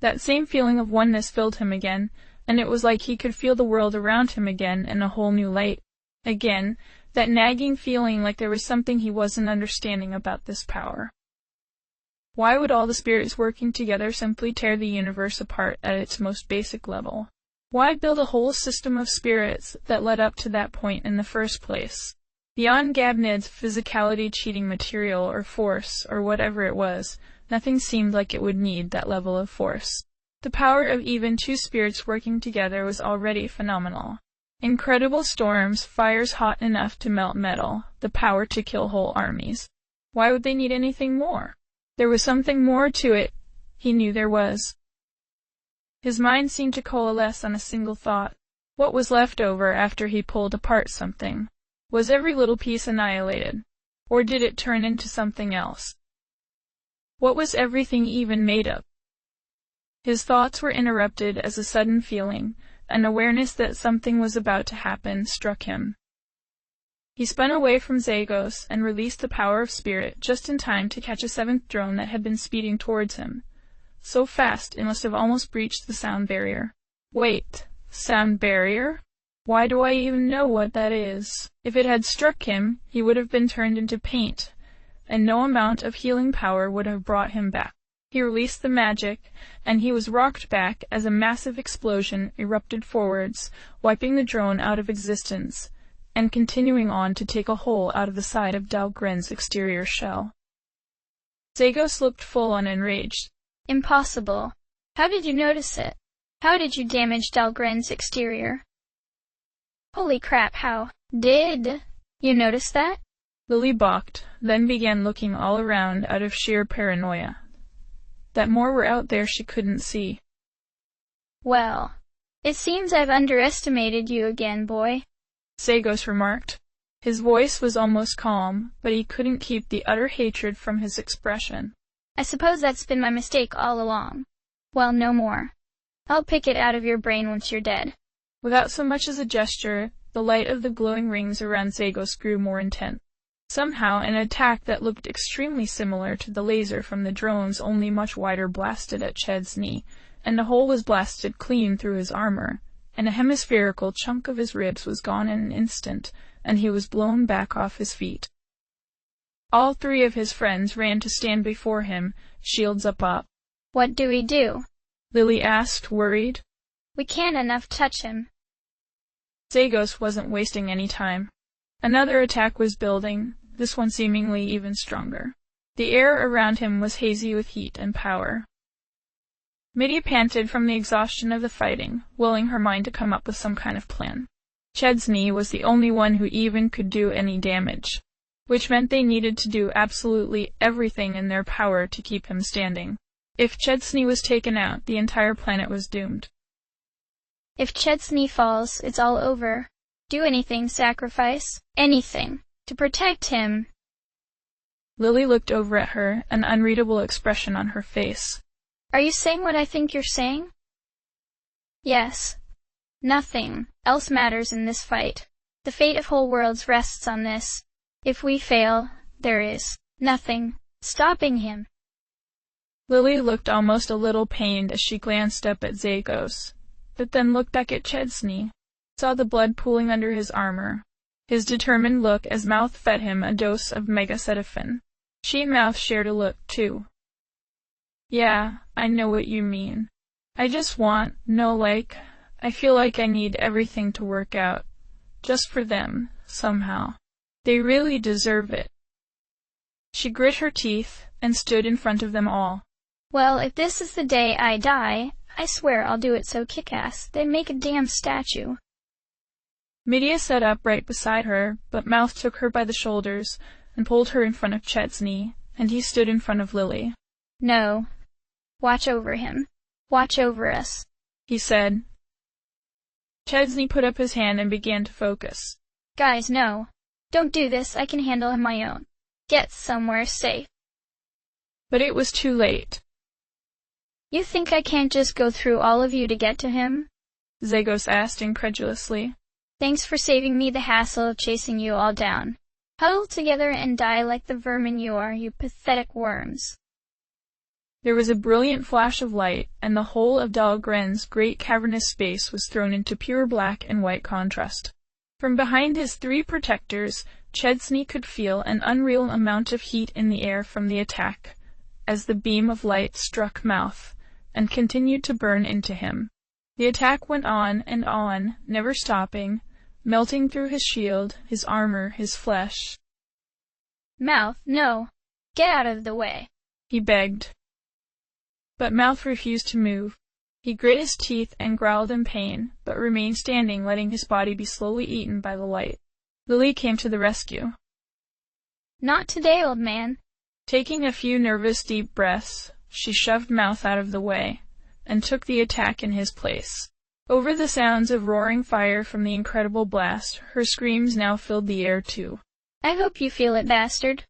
That same feeling of oneness filled him again, and it was like he could feel the world around him again in a whole new light. Again, that nagging feeling like there was something he wasn't understanding about this power. Why would all the spirits working together simply tear the universe apart at its most basic level? Why build a whole system of spirits that led up to that point in the first place? Beyond Gabnid's physicality cheating material or force or whatever it was, nothing seemed like it would need that level of force. The power of even 2 spirits working together was already phenomenal. Incredible storms, fires hot enough to melt metal, the power to kill whole armies. Why would they need anything more? There was something more to it. He knew there was. His mind seemed to coalesce on a single thought. What was left over after he pulled apart something? Was every little piece annihilated? Or did it turn into something else? What was everything even made of? His thoughts were interrupted as a sudden feeling, an awareness that something was about to happen, struck him. He spun away from Zagos and released the power of spirit just in time to catch a 7th drone that had been speeding towards him. So fast it must have almost breached the sound barrier. Wait, sound barrier? Why do I even know what that is? If it had struck him, he would have been turned into paint, and no amount of healing power would have brought him back. He released the magic, and he was rocked back as a massive explosion erupted forwards, wiping the drone out of existence, and continuing on to take a hole out of the side of Dahlgren's exterior shell. Zagos looked full on enraged. Impossible. How did you notice it? How did you damage Dahlgren's exterior? Holy crap, how did you notice that? Lily balked, then began looking all around out of sheer paranoia. That more were out there she couldn't see. Well, it seems I've underestimated you again, boy, Zagos remarked. His voice was almost calm, but he couldn't keep the utter hatred from his expression. I suppose that's been my mistake all along. Well, no more. I'll pick it out of your brain once you're dead. Without so much as a gesture, the light of the glowing rings around Zagos grew more intense. Somehow, an attack that looked extremely similar to the laser from the drones, only much wider, blasted at Ched's knee, and a hole was blasted clean through his armor, and a hemispherical chunk of his ribs was gone in an instant, and he was blown back off his feet. All three of his friends ran to stand before him, shields up. What do we do? Lily asked, worried. We can't enough touch him. Zagos wasn't wasting any time. Another attack was building, this one seemingly even stronger. The air around him was hazy with heat and power. Middy panted from the exhaustion of the fighting, willing her mind to come up with some kind of plan. Ched's knee was the only one who even could do any damage, which meant they needed to do absolutely everything in their power to keep him standing. If Ched's knee was taken out, the entire planet was doomed. If Ched's knee falls, it's all over. Do anything, sacrifice anything, to protect him. Lily looked over at her, an unreadable expression on her face. Are you saying what I think you're saying? Yes. Nothing else matters in this fight. The fate of whole worlds rests on this. If we fail, there is nothing stopping him. Lily looked almost a little pained as she glanced up at Zagos, but then looked back at Ched's knee, saw the blood pooling under his armor, his determined look as Mouth fed him a dose of megacetaphone. She and Mouth shared a look, too. Yeah, I know what you mean. I just I feel like I need everything to work out. Just for them, somehow. They really deserve it. She grit her teeth and stood in front of them all. Well, if this is the day I die, I swear I'll do it so kick-ass they make a damn statue. Middy sat up right beside her, but Mouth took her by the shoulders and pulled her in front of Ched's knee, and he stood in front of Lily. No. Watch over him. Watch over us, he said. Ched's knee put up his hand and began to focus. Guys, no. Don't do this, I can handle him my own. Get somewhere safe. But it was too late. You think I can't just go through all of you to get to him? Zagos asked incredulously. Thanks for saving me the hassle of chasing you all down. Huddle together and die like the vermin you are, you pathetic worms. There was a brilliant flash of light, and the whole of Dahlgren's great cavernous space was thrown into pure black and white contrast. From behind his three protectors, Ched's knee could feel an unreal amount of heat in the air from the attack, as the beam of light struck Mouth, and continued to burn into him. The attack went on, never stopping, melting through his shield, his armor, his flesh. Mouth, no. Get out of the way, he begged. But Mouth refused to move. He grit his teeth and growled in pain, but remained standing, letting his body be slowly eaten by the light. Lily came to the rescue. Not today, old man. Taking a few nervous deep breaths, she shoved Mouth out of the way, and took the attack in his place. Over the sounds of roaring fire from the incredible blast, her screams now filled the air too. I hope you feel it, bastard.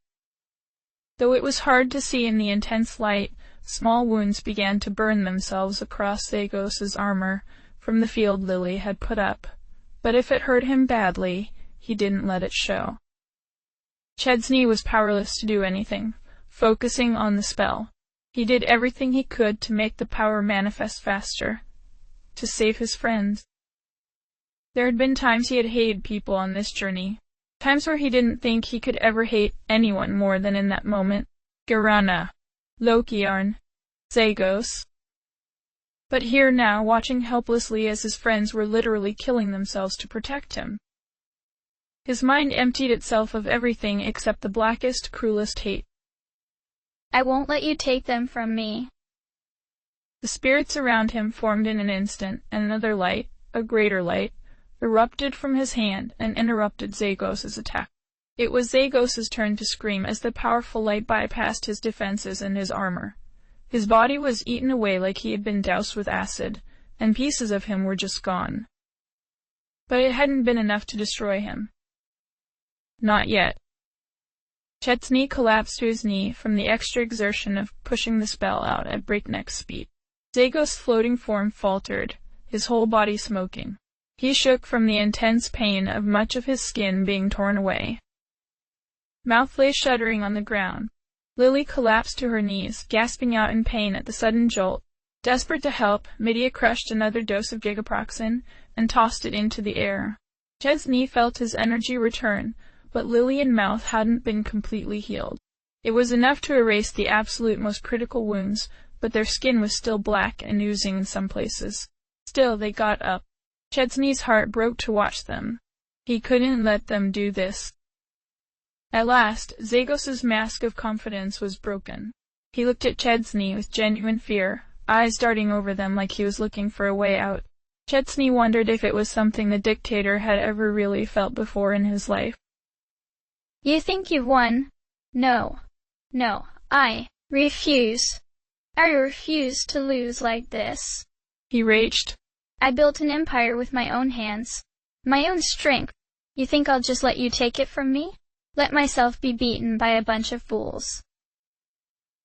Though it was hard to see in the intense light, small wounds began to burn themselves across Zagos's armor from the field Lily had put up, but if it hurt him badly, he didn't let it show. Ched's knee was powerless to do anything, focusing on the spell. He did everything he could to make the power manifest faster, to save his friends. There had been times he had hated people on this journey, times where he didn't think he could ever hate anyone more than in that moment. Garana. Lokiarn. Zagos. But here now, watching helplessly as his friends were literally killing themselves to protect him. His mind emptied itself of everything except the blackest, cruelest hate. I won't let you take them from me. The spirits around him formed in an instant, and another light, a greater light, erupted from his hand and interrupted Zagos' attack. It was Zagos' turn to scream as the powerful light bypassed his defenses and his armor. His body was eaten away like he had been doused with acid, and pieces of him were just gone. But it hadn't been enough to destroy him. Not yet. Chet's knee collapsed to his knee from the extra exertion of pushing the spell out at breakneck speed. Zagos' floating form faltered, his whole body smoking. He shook from the intense pain of much of his skin being torn away. Mouth lay shuddering on the ground. Lily collapsed to her knees, gasping out in pain at the sudden jolt. Desperate to help, Medea crushed another dose of gigaproxin and tossed it into the air. Chet's knee felt his energy return, but Lily and Mouth hadn't been completely healed. It was enough to erase the absolute most critical wounds, but their skin was still black and oozing in some places. Still, they got up. Chet's knee's heart broke to watch them. He couldn't let them do this. At last, Zagos' mask of confidence was broken. He looked at Chet's knee with genuine fear, eyes darting over them like he was looking for a way out. Chet's knee wondered if it was something the dictator had ever really felt before in his life. You think you've won? No. No, I refuse. I refuse to lose like this. He raged. I built an empire with my own hands, my own strength. You think I'll just let you take it from me? Let myself be beaten by a bunch of fools.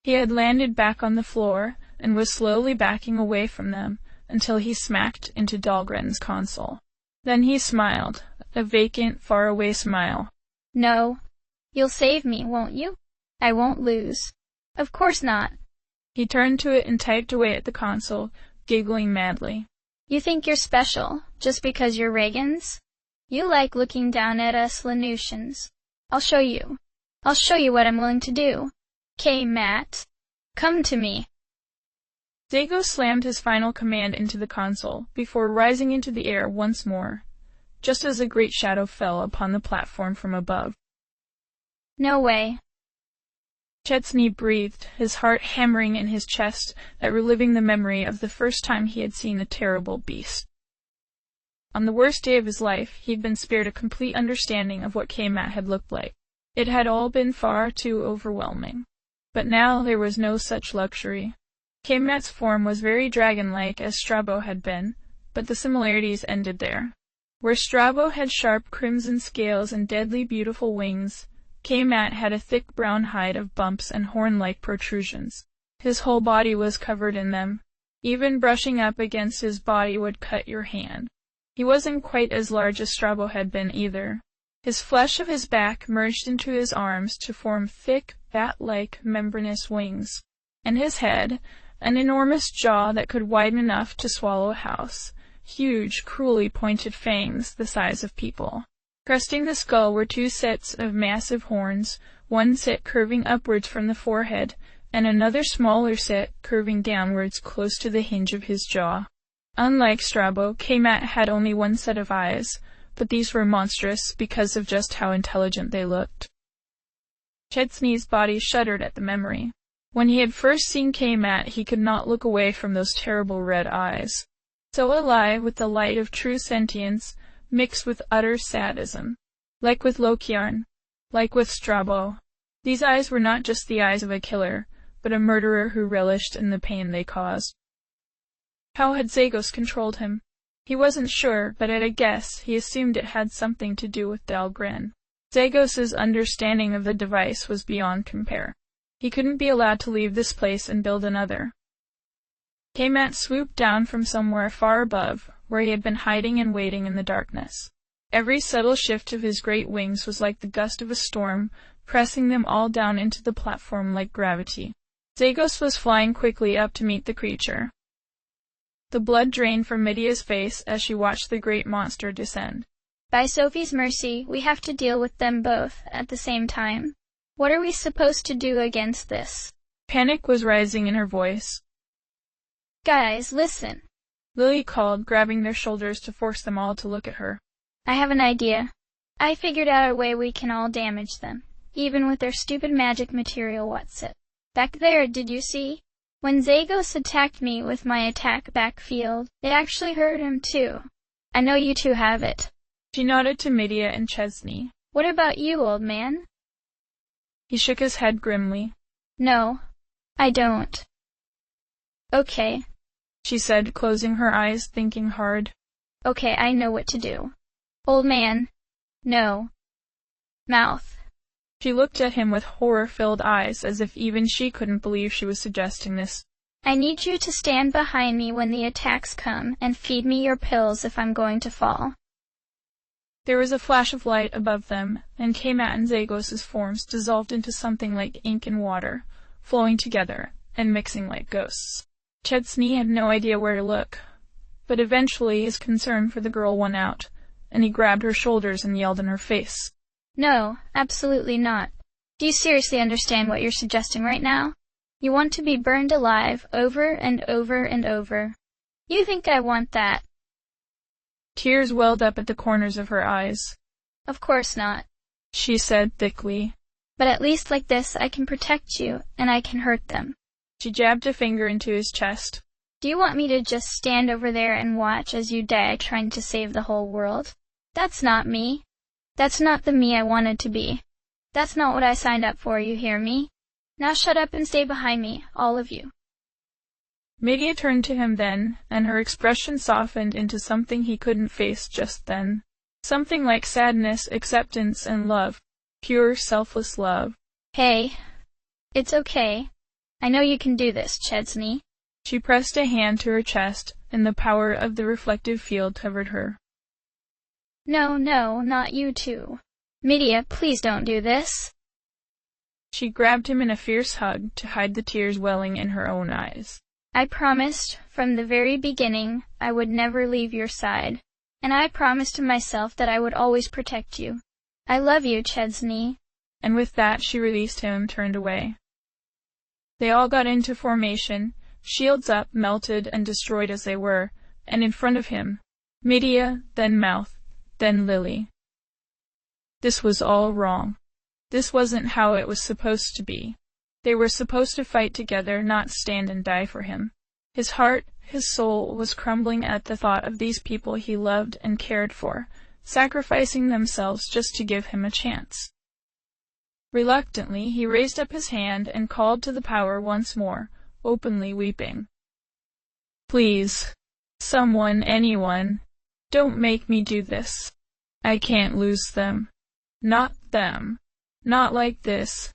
He had landed back on the floor and was slowly backing away from them until he smacked into Dahlgren's console. Then he smiled, a vacant, faraway smile. No. You'll save me, won't you? I won't lose. Of course not. He turned to it and typed away at the console, giggling madly. You think you're special, just because you're Reagans? You like looking down at us Lanusians. I'll show you. I'll show you what I'm willing to do. K. Matt. Come to me. Zagos slammed his final command into the console, before rising into the air once more, just as a great shadow fell upon the platform from above. No way. Chet's knee breathed, his heart hammering in his chest at reliving the memory of the first time he had seen the terrible beast. On the worst day of his life, he'd been spared a complete understanding of what K-Mat had looked like. It had all been far too overwhelming. But now there was no such luxury. K-Mat's form was very dragon-like as Strabo had been, but the similarities ended there. Where Strabo had sharp crimson scales and deadly beautiful wings, K-Mat had a thick brown hide of bumps and horn-like protrusions. His whole body was covered in them. Even brushing up against his body would cut your hand. He wasn't quite as large as Strabo had been either. His flesh of his back merged into his arms to form thick, bat-like, membranous wings. And his head, an enormous jaw that could widen enough to swallow a house. Huge, cruelly pointed fangs the size of people. Cresting the skull were two sets of massive horns, one set curving upwards from the forehead, and another smaller set curving downwards close to the hinge of his jaw. Unlike Strabo, K-Mat had only one set of eyes, but these were monstrous because of just how intelligent they looked. Chet's body shuddered at the memory. When he had first seen K-Mat, he could not look away from those terrible red eyes. So alive with the light of true sentience, mixed with utter sadism. Like with Lokiarn, like with Strabo. These eyes were not just the eyes of a killer, but a murderer who relished in the pain they caused. How had Zagos controlled him? He wasn't sure, but at a guess, he assumed it had something to do with Dahlgren. Zagos' understanding of the device was beyond compare. He couldn't be allowed to leave this place and build another. K-Mat swooped down from somewhere far above, where he had been hiding and waiting in the darkness. Every subtle shift of his great wings was like the gust of a storm, pressing them all down into the platform like gravity. Zagos was flying quickly up to meet the creature. The blood drained from Medea's face as she watched the great monster descend. By Sophie's mercy, we have to deal with them both at the same time. What are we supposed to do against this? Panic was rising in her voice. Guys, listen. Lily called, grabbing their shoulders to force them all to look at her. I have an idea. I figured out a way we can all damage them, even with their stupid magic material what's-it. Back there, did you see? When Zagos attacked me with my attack back field, it actually hurt him too. I know you two have it. She nodded to Medea and Chesney. What about you, old man? He shook his head grimly. No, I don't. Okay, she said, closing her eyes, thinking hard. Okay, I know what to do. Old man. No. Mouth. She looked at him with horror-filled eyes, as if even she couldn't believe she was suggesting this. I need you to stand behind me when the attacks come and feed me your pills if I'm going to fall. There was a flash of light above them, and Kaymat and Zagos' forms dissolved into something like ink and water, flowing together and mixing like ghosts. Chesney had no idea where to look, but eventually his concern for the girl won out, and he grabbed her shoulders and yelled in her face. No, absolutely not. Do you seriously understand what you're suggesting right now? You want to be burned alive over and over and over. You think I want that? Tears welled up at the corners of her eyes. Of course not, she said thickly. But at least like this I can protect you, and I can hurt them. She jabbed a finger into his chest. Do you want me to just stand over there and watch as you die trying to save the whole world? That's not me. That's not the me I wanted to be. That's not what I signed up for, you hear me? Now shut up and stay behind me, all of you. Medea turned to him then, and her expression softened into something he couldn't face just then. Something like sadness, acceptance, and love. Pure, selfless love. Hey. It's okay. I know you can do this, Chesney. She pressed a hand to her chest, and the power of the reflective field covered her. No, not you two. Medea, please don't do this. She grabbed him in a fierce hug to hide the tears welling in her own eyes. I promised from the very beginning I would never leave your side, and I promised to myself that I would always protect you. I love you, Chesney. And with that she released him and turned away. They all got into formation, shields up, melted and destroyed as they were, and in front of him, Medea, then Mouth, then Lily. This was all wrong. This wasn't how it was supposed to be. They were supposed to fight together, not stand and die for him. His heart, his soul, was crumbling at the thought of these people he loved and cared for, sacrificing themselves just to give him a chance. Reluctantly, he raised up his hand and called to the power once more, openly weeping. Please, someone, anyone, don't make me do this. I can't lose them. Not them. Not like this.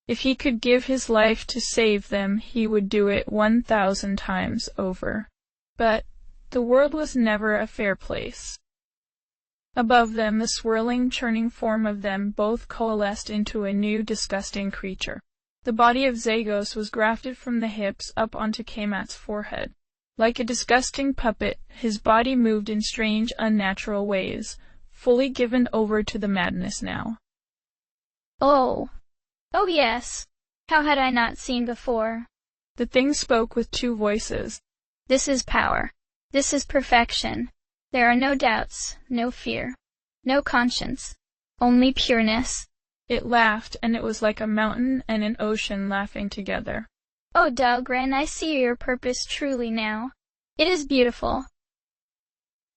If he could give his life to save them, he would do it 1,000 times over. But the world was never a fair place. Above them, the swirling, churning form of them both coalesced into a new, disgusting creature. The body of Zagos was grafted from the hips up onto Kaymat's forehead. Like a disgusting puppet, his body moved in strange, unnatural ways, fully given over to the madness now. Oh yes. How had I not seen before? The thing spoke with two voices. This is power. This is perfection. There are no doubts, no fear, no conscience, only pureness. It laughed, and it was like a mountain and an ocean laughing together. Oh, Dahlgren, I see your purpose truly now. It is beautiful.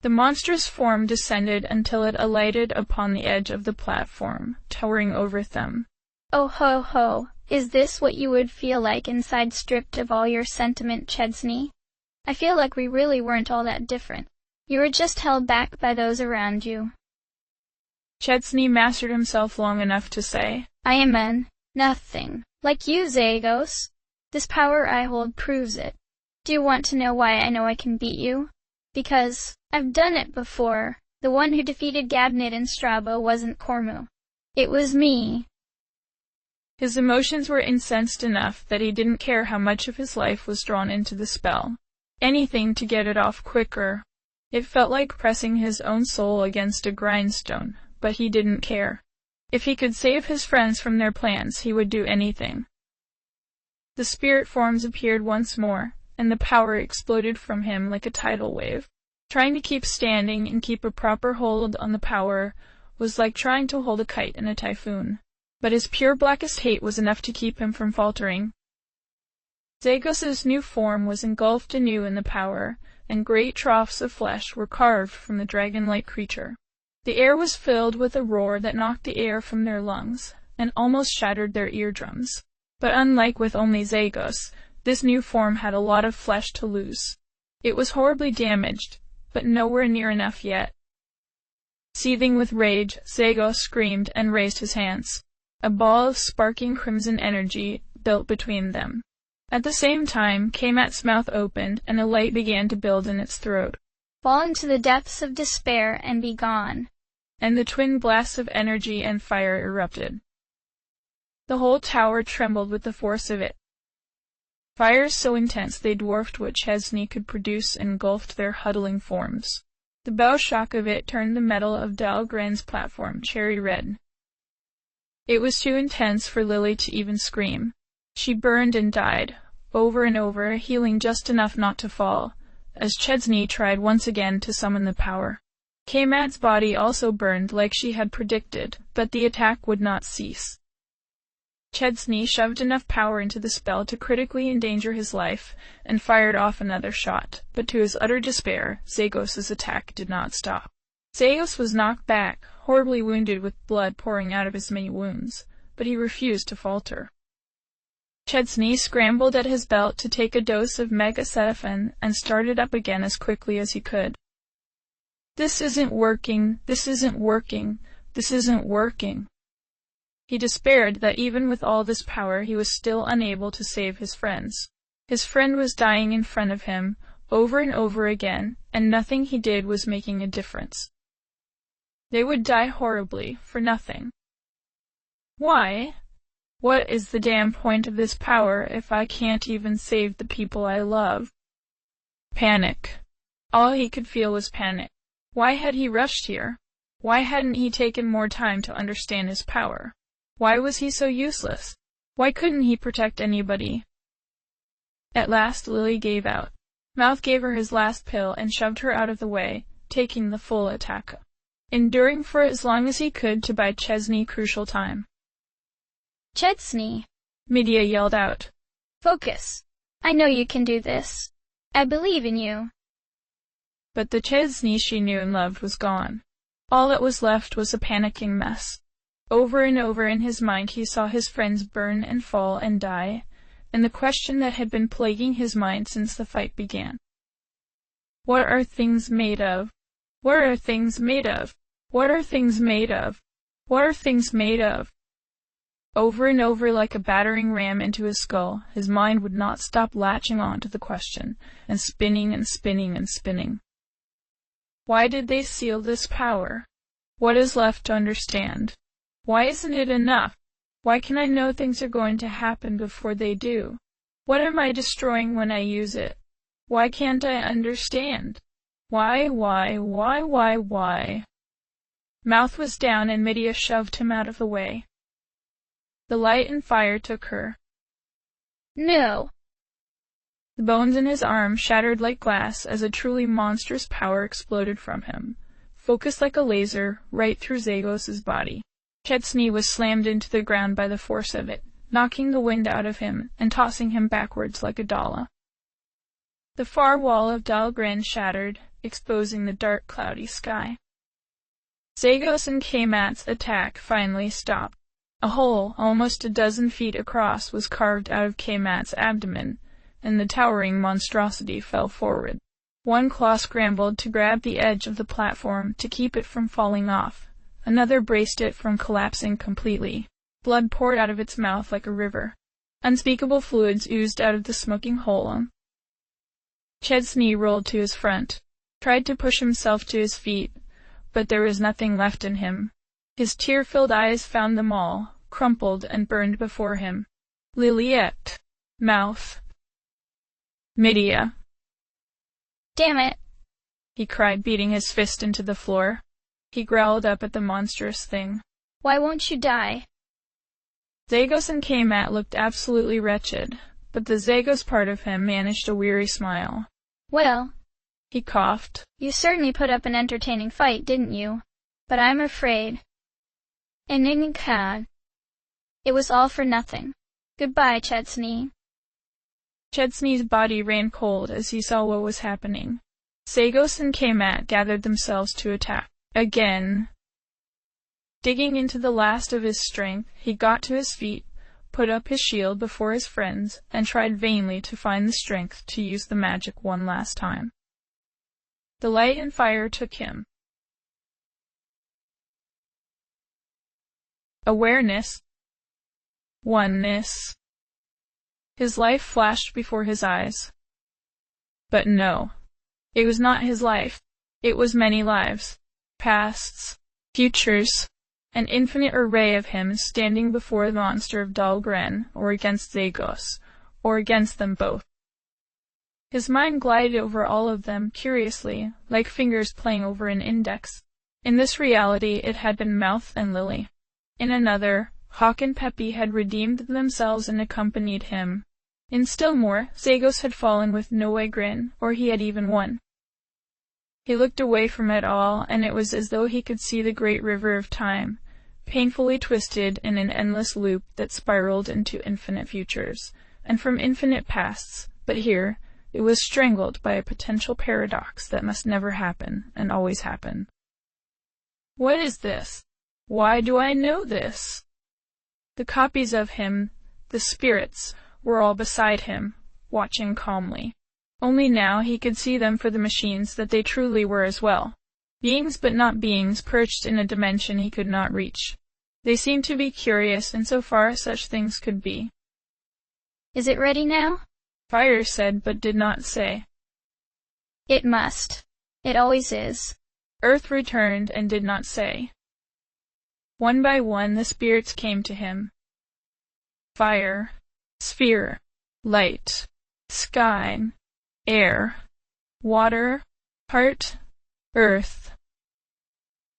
The monstrous form descended until it alighted upon the edge of the platform, towering over them. Oh ho ho, is this what you would feel like inside stripped of all your sentiment, Chesney? I feel like we really weren't all that different. You were just held back by those around you. Chesney mastered himself long enough to say, I am nothing. Like you, Zagos. This power I hold proves it. Do you want to know why I know I can beat you? Because I've done it before. The one who defeated Gabnit and Strabo wasn't Cormu. It was me. His emotions were incensed enough that he didn't care how much of his life was drawn into the spell. Anything to get it off quicker. It felt like pressing his own soul against a grindstone, but he didn't care. If he could save his friends from their plans, he would do anything. The spirit forms appeared once more, and the power exploded from him like a tidal wave. Trying to keep standing and keep a proper hold on the power was like trying to hold a kite in a typhoon. But his pure blackest hate was enough to keep him from faltering. Zagos's new form was engulfed anew in the power, and great troughs of flesh were carved from the dragon-like creature. The air was filled with a roar that knocked the air from their lungs, and almost shattered their eardrums. But unlike with only Zagos, this new form had a lot of flesh to lose. It was horribly damaged, but nowhere near enough yet. Seething with rage, Zagos screamed and raised his hands. A ball of sparking crimson energy built between them. At the same time, Kmat's mouth opened, and a light began to build in its throat. Fall into the depths of despair and be gone. And the twin blasts of energy and fire erupted. The whole tower trembled with the force of it. Fires so intense they dwarfed what Chesney could produce and engulfed their huddling forms. The bow shock of it turned the metal of Dahlgren's platform cherry red. It was too intense for Lily to even scream. She burned and died, over and over, healing just enough not to fall, as Chesney tried once again to summon the power. Kmat's body also burned like she had predicted, but the attack would not cease. Chesney shoved enough power into the spell to critically endanger his life, and fired off another shot, but to his utter despair, Zagos's attack did not stop. Zagos was knocked back, horribly wounded with blood pouring out of his many wounds, but he refused to falter. Chesney scrambled at his belt to take a dose of megacetaphone and started up again as quickly as he could. This isn't working, this isn't working, this isn't working. He despaired that even with all this power he was still unable to save his friends. His friend was dying in front of him, over and over again, and nothing he did was making a difference. They would die horribly, for nothing. Why? What is the damn point of this power if I can't even save the people I love? Panic. All he could feel was panic. Why had he rushed here? Why hadn't he taken more time to understand his power? Why was he so useless? Why couldn't he protect anybody? At last Lily gave out. Mouth gave her his last pill and shoved her out of the way, taking the full attack, enduring for as long as he could to buy Chesney crucial time. Chesney! Medea yelled out. Focus! I know you can do this. I believe in you. But the Chesney she knew and loved was gone. All that was left was a panicking mess. Over and over in his mind he saw his friends burn and fall and die, and the question that had been plaguing his mind since the fight began. What are things made of? What are things made of? What are things made of? What are things made of? Over and over like a battering ram into his skull, his mind would not stop latching on to the question, and spinning and spinning and spinning. Why did they seal this power? What is left to understand? Why isn't it enough? Why can I know things are going to happen before they do? What am I destroying when I use it? Why can't I understand? Why? Mouth was down and Medea shoved him out of the way. The light and fire took her. No! The bones in his arm shattered like glass as a truly monstrous power exploded from him, focused like a laser right through Zagos's body. Chesney was slammed into the ground by the force of it, knocking the wind out of him and tossing him backwards like a dollar. The far wall of Dahlgren shattered, exposing the dark, cloudy sky. Zagos and Kmat's attack finally stopped. A hole, almost a dozen feet across, was carved out of Kmat's abdomen, and the towering monstrosity fell forward. One claw scrambled to grab the edge of the platform to keep it from falling off. Another braced it from collapsing completely. Blood poured out of its mouth like a river. Unspeakable fluids oozed out of the smoking hole. Chesney rolled to his front, tried to push himself to his feet, but there was nothing left in him. His tear-filled eyes found them all, crumpled and burned before him. Liliette. Mouth. Medea. Damn it! He cried, beating his fist into the floor. He growled up at the monstrous thing. Why won't you die? Zagos and Kmat looked absolutely wretched, but the Zagos part of him managed a weary smile. Well, he coughed. You certainly put up an entertaining fight, didn't you? But I'm afraid. It was all for nothing. Goodbye, Chesney. Chesney's body ran cold as he saw what was happening. Zagos and Kaymat gathered themselves to attack. Again. Digging into the last of his strength, he got to his feet, put up his shield before his friends, and tried vainly to find the strength to use the magic one last time. The light and fire took him. Awareness. Oneness. His life flashed before his eyes. But no. It was not his life. It was many lives. Pasts. Futures. An infinite array of him standing before the monster of Dahlgren, or against Zagos, or against them both. His mind glided over all of them curiously, like fingers playing over an index. In this reality it had been Mouth and Lily. In another, Hawk and Peppy had redeemed themselves and accompanied him. In still more, Zagos had fallen with Noegrin, or he had even won. He looked away from it all, and it was as though he could see the great river of time, painfully twisted in an endless loop that spiraled into infinite futures, and from infinite pasts, but here, it was strangled by a potential paradox that must never happen, and always happen. What is this? Why do I know this? The copies of him, the spirits, were all beside him, watching calmly. Only now he could see them for the machines that they truly were as well. Beings but not beings perched in a dimension he could not reach. They seemed to be curious insofar as such things could be. Is it ready now? Fire said but did not say. It must. It always is. Earth returned and did not say. One by one the spirits came to him. Fire, sphere, light, sky, air, water, heart, earth.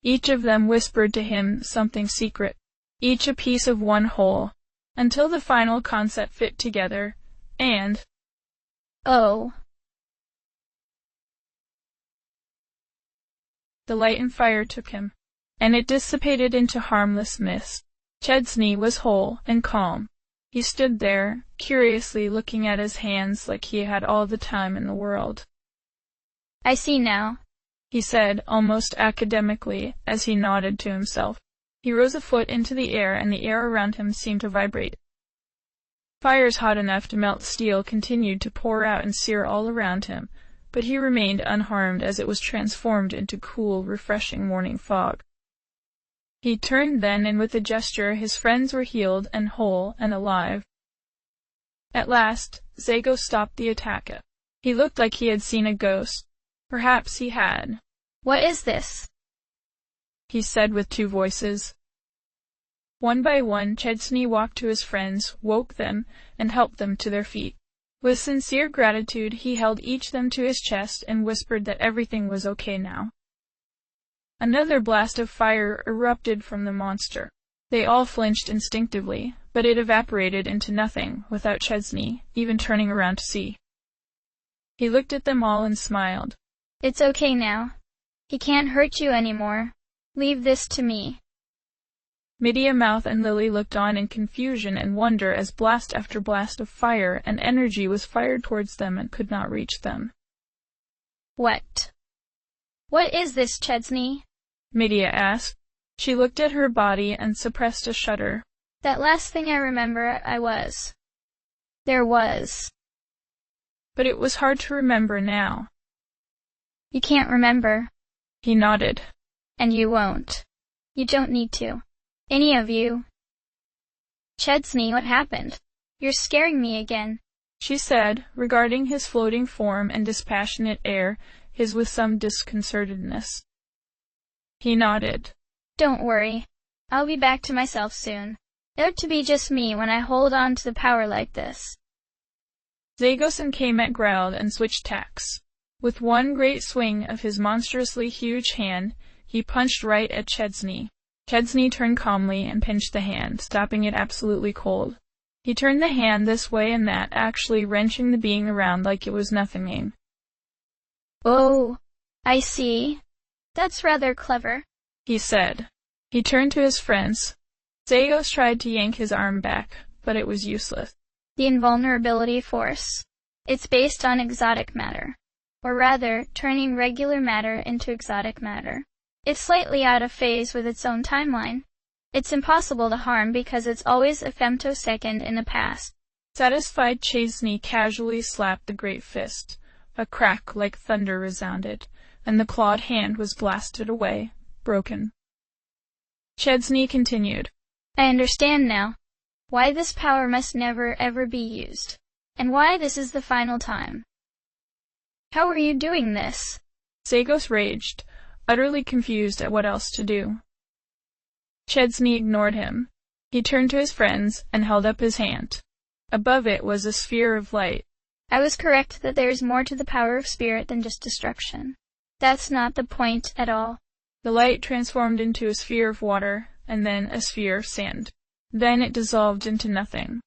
Each of them whispered to him something secret, each a piece of one whole, until the final concept fit together, and... Oh! The light and fire took him, and it dissipated into harmless mist. Chesney was whole and calm. He stood there, curiously looking at his hands like he had all the time in the world. I see now, he said, almost academically, as he nodded to himself. He rose a foot into the air, and the air around him seemed to vibrate. Fires hot enough to melt steel continued to pour out and sear all around him, but he remained unharmed as it was transformed into cool, refreshing morning fog. He turned then, and with a gesture his friends were healed and whole and alive. At last, Zagos stopped the attack. He looked like he had seen a ghost. Perhaps he had. What is this? He said with two voices. One by one, Chesney walked to his friends, woke them, and helped them to their feet. With sincere gratitude, he held each them to his chest and whispered that everything was okay now. Another blast of fire erupted from the monster. They all flinched instinctively, but it evaporated into nothing, without Chesney even turning around to see. He looked at them all and smiled. It's okay now. He can't hurt you anymore. Leave this to me. Midia, Mouth, and Lily looked on in confusion and wonder as blast after blast of fire and energy was fired towards them and could not reach them. What is this, Chesney? Midia asked. She looked at her body and suppressed a shudder. That last thing I remember, There was. But it was hard to remember now. You can't remember. He nodded. And you won't. You don't need to. Any of you. Chesney, what happened? You're scaring me again, she said, regarding his floating form and dispassionate air, his with some disconcertedness. He nodded. Don't worry. I'll be back to myself soon. It ought to be just me when I hold on to the power like this. Zagos and Kaymat growled and switched tacks. With one great swing of his monstrously huge hand, he punched right at Chesney. Chesney turned calmly and pinched the hand, stopping it absolutely cold. He turned the hand this way and that, actually wrenching the being around like it was nothing. Oh, I see. That's rather clever, he said. He turned to his friends. Zagos tried to yank his arm back, but it was useless. The invulnerability force. It's based on exotic matter. Or rather, turning regular matter into exotic matter. It's slightly out of phase with its own timeline. It's impossible to harm because it's always a femtosecond in the past. Satisfied, Chesney casually slapped the great fist. A crack like thunder resounded, and the clawed hand was blasted away, broken. Chesney continued. I understand now why this power must never ever be used, and why this is the final time. How are you doing this? Zagos raged, utterly confused at what else to do. Chesney ignored him. He turned to his friends and held up his hand. Above it was a sphere of light. I was correct that there is more to the power of spirit than just destruction. That's not the point at all. The light transformed into a sphere of water, and then a sphere of sand. Then it dissolved into nothing.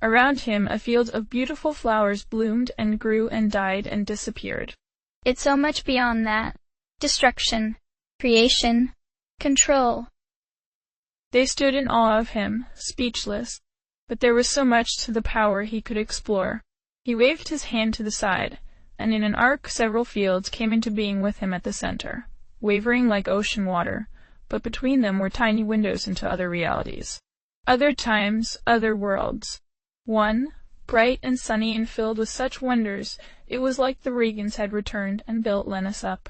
Around him a field of beautiful flowers bloomed and grew and died and disappeared. It's so much beyond that. Destruction, creation, control. They stood in awe of him, speechless, but there was so much to the power he could explore. He waved his hand to the side, and in an arc several fields came into being with him at the center, wavering like ocean water, but between them were tiny windows into other realities. Other times, other worlds. One, bright and sunny and filled with such wonders, it was like the Regans had returned and built Lennis up.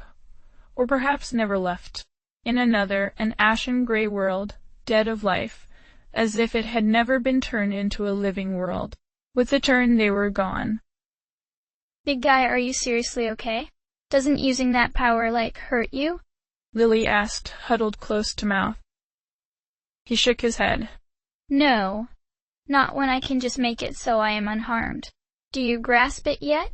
Or perhaps never left. In another, an ashen gray world, dead of life, as if it had never been turned into a living world. With the turn they were gone. Big guy, are you seriously okay? Doesn't using that power, hurt you? Lily asked, huddled close to mouth. He shook his head. No. Not when I can just make it so I am unharmed. Do you grasp it yet?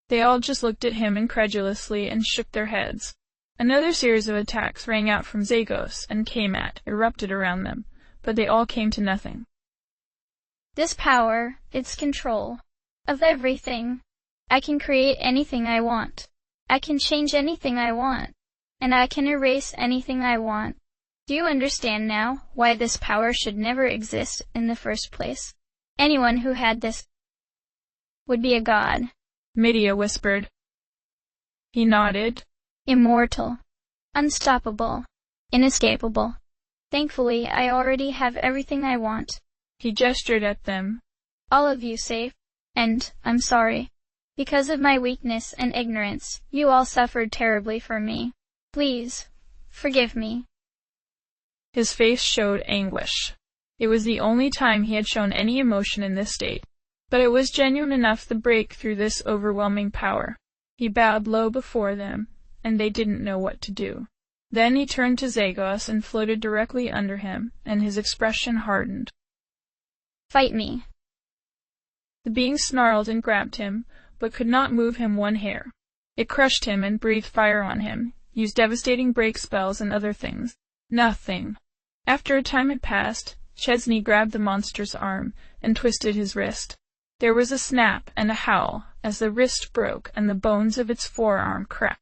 They all just looked at him incredulously and shook their heads. Another series of attacks rang out from Zagos and Kamat, erupted around them, but they all came to nothing. This power, its control, of everything. I can create anything I want. I can change anything I want. And I can erase anything I want. Do you understand now why this power should never exist in the first place? Anyone who had this would be a god. Medea whispered. He nodded. Immortal. Unstoppable. Inescapable. Thankfully, I already have everything I want. He gestured at them. All of you safe. And, I'm sorry. Because of my weakness and ignorance, you all suffered terribly for me. Please, forgive me. His face showed anguish. It was the only time he had shown any emotion in this state, but it was genuine enough to break through this overwhelming power. He bowed low before them, and they didn't know what to do. Then he turned to Zagos and floated directly under him, and his expression hardened. Fight me. The being snarled and grabbed him, but could not move him one hair. It crushed him and breathed fire on him, used devastating break spells and other things. Nothing. After a time had passed, Chesney grabbed the monster's arm and twisted his wrist. There was a snap and a howl as the wrist broke and the bones of its forearm cracked.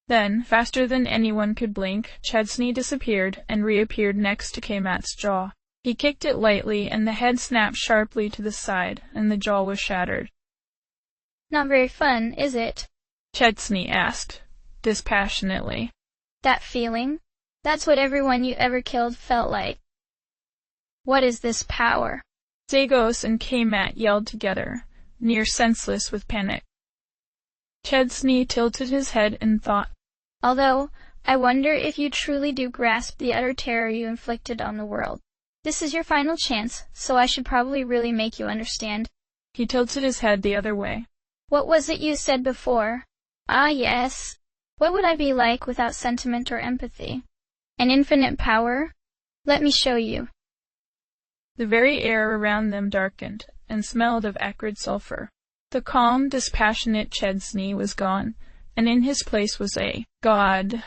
Then, faster than anyone could blink, Chesney disappeared and reappeared next to Kamat's jaw. He kicked it lightly and the head snapped sharply to the side and the jaw was shattered. Not very fun, is it? Chesney asked, dispassionately. That feeling? That's what everyone you ever killed felt like. What is this power? Zagos and Kamat yelled together, near senseless with panic. Chesney tilted his head in thought. Although, I wonder if you truly do grasp the utter terror you inflicted on the world. This is your final chance, so I should probably really make you understand. He tilted his head the other way. What was it you said before? Ah, yes. What would I be like without sentiment or empathy? An infinite power? Let me show you. The very air around them darkened, and smelled of acrid sulfur. The calm, dispassionate Chesney was gone, and in his place was a god,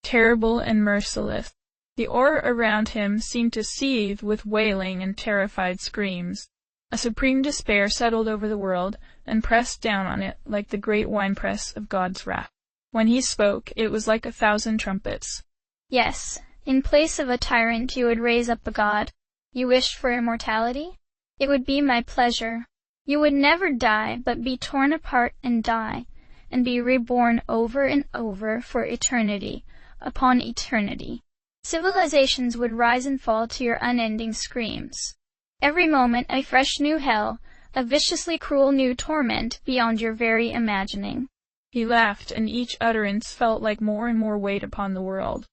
terrible and merciless. The aura around him seemed to seethe with wailing and terrified screams. A supreme despair settled over the world and pressed down on it like the great winepress of God's wrath. When he spoke, it was like 1,000 trumpets. Yes, in place of a tyrant you would raise up a god. You wished for immortality? It would be my pleasure. You would never die, but be torn apart and die, and be reborn over and over for eternity upon eternity. Civilizations would rise and fall to your unending screams. Every moment a fresh new hell, a viciously cruel new torment beyond your very imagining. He laughed, and each utterance felt like more and more weight upon the world.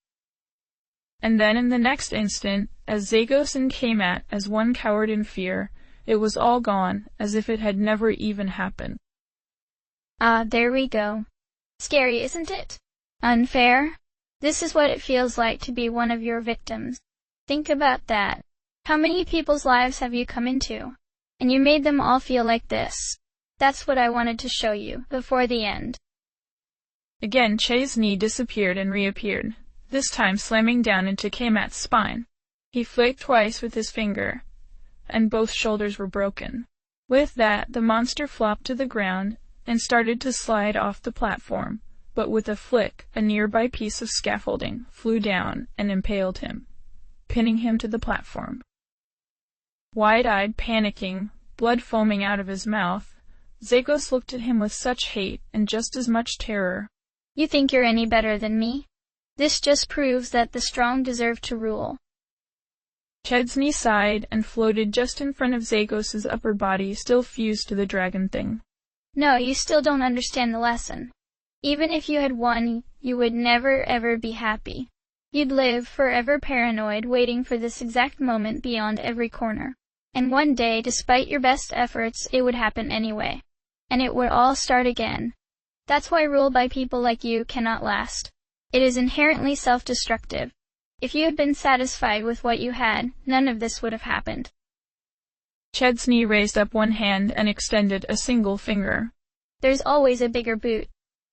And then in the next instant, as Zagos and Kamat as one cowered in fear, it was all gone, as if it had never even happened. Ah, there we go. Scary, isn't it? Unfair? This is what it feels like to be one of your victims. Think about that. How many people's lives have you come into? And you made them all feel like this. That's what I wanted to show you, before the end. Again Chesney disappeared and reappeared, this time slamming down into Kamat's spine. He flicked twice with his finger, and both shoulders were broken. With that, the monster flopped to the ground and started to slide off the platform, but with a flick, a nearby piece of scaffolding flew down and impaled him, pinning him to the platform. Wide-eyed, panicking, blood foaming out of his mouth, Zagos looked at him with such hate and just as much terror. You think you're any better than me? This just proves that the strong deserve to rule. Chesney sighed and floated just in front of Zagos's upper body, still fused to the dragon thing. No, you still don't understand the lesson. Even if you had won, you would never ever be happy. You'd live forever paranoid, waiting for this exact moment beyond every corner. And one day, despite your best efforts, it would happen anyway. And it would all start again. That's why rule by people like you cannot last. It is inherently self-destructive. If you had been satisfied with what you had, none of this would have happened. Chesney raised up one hand and extended a single finger. There's always a bigger boot.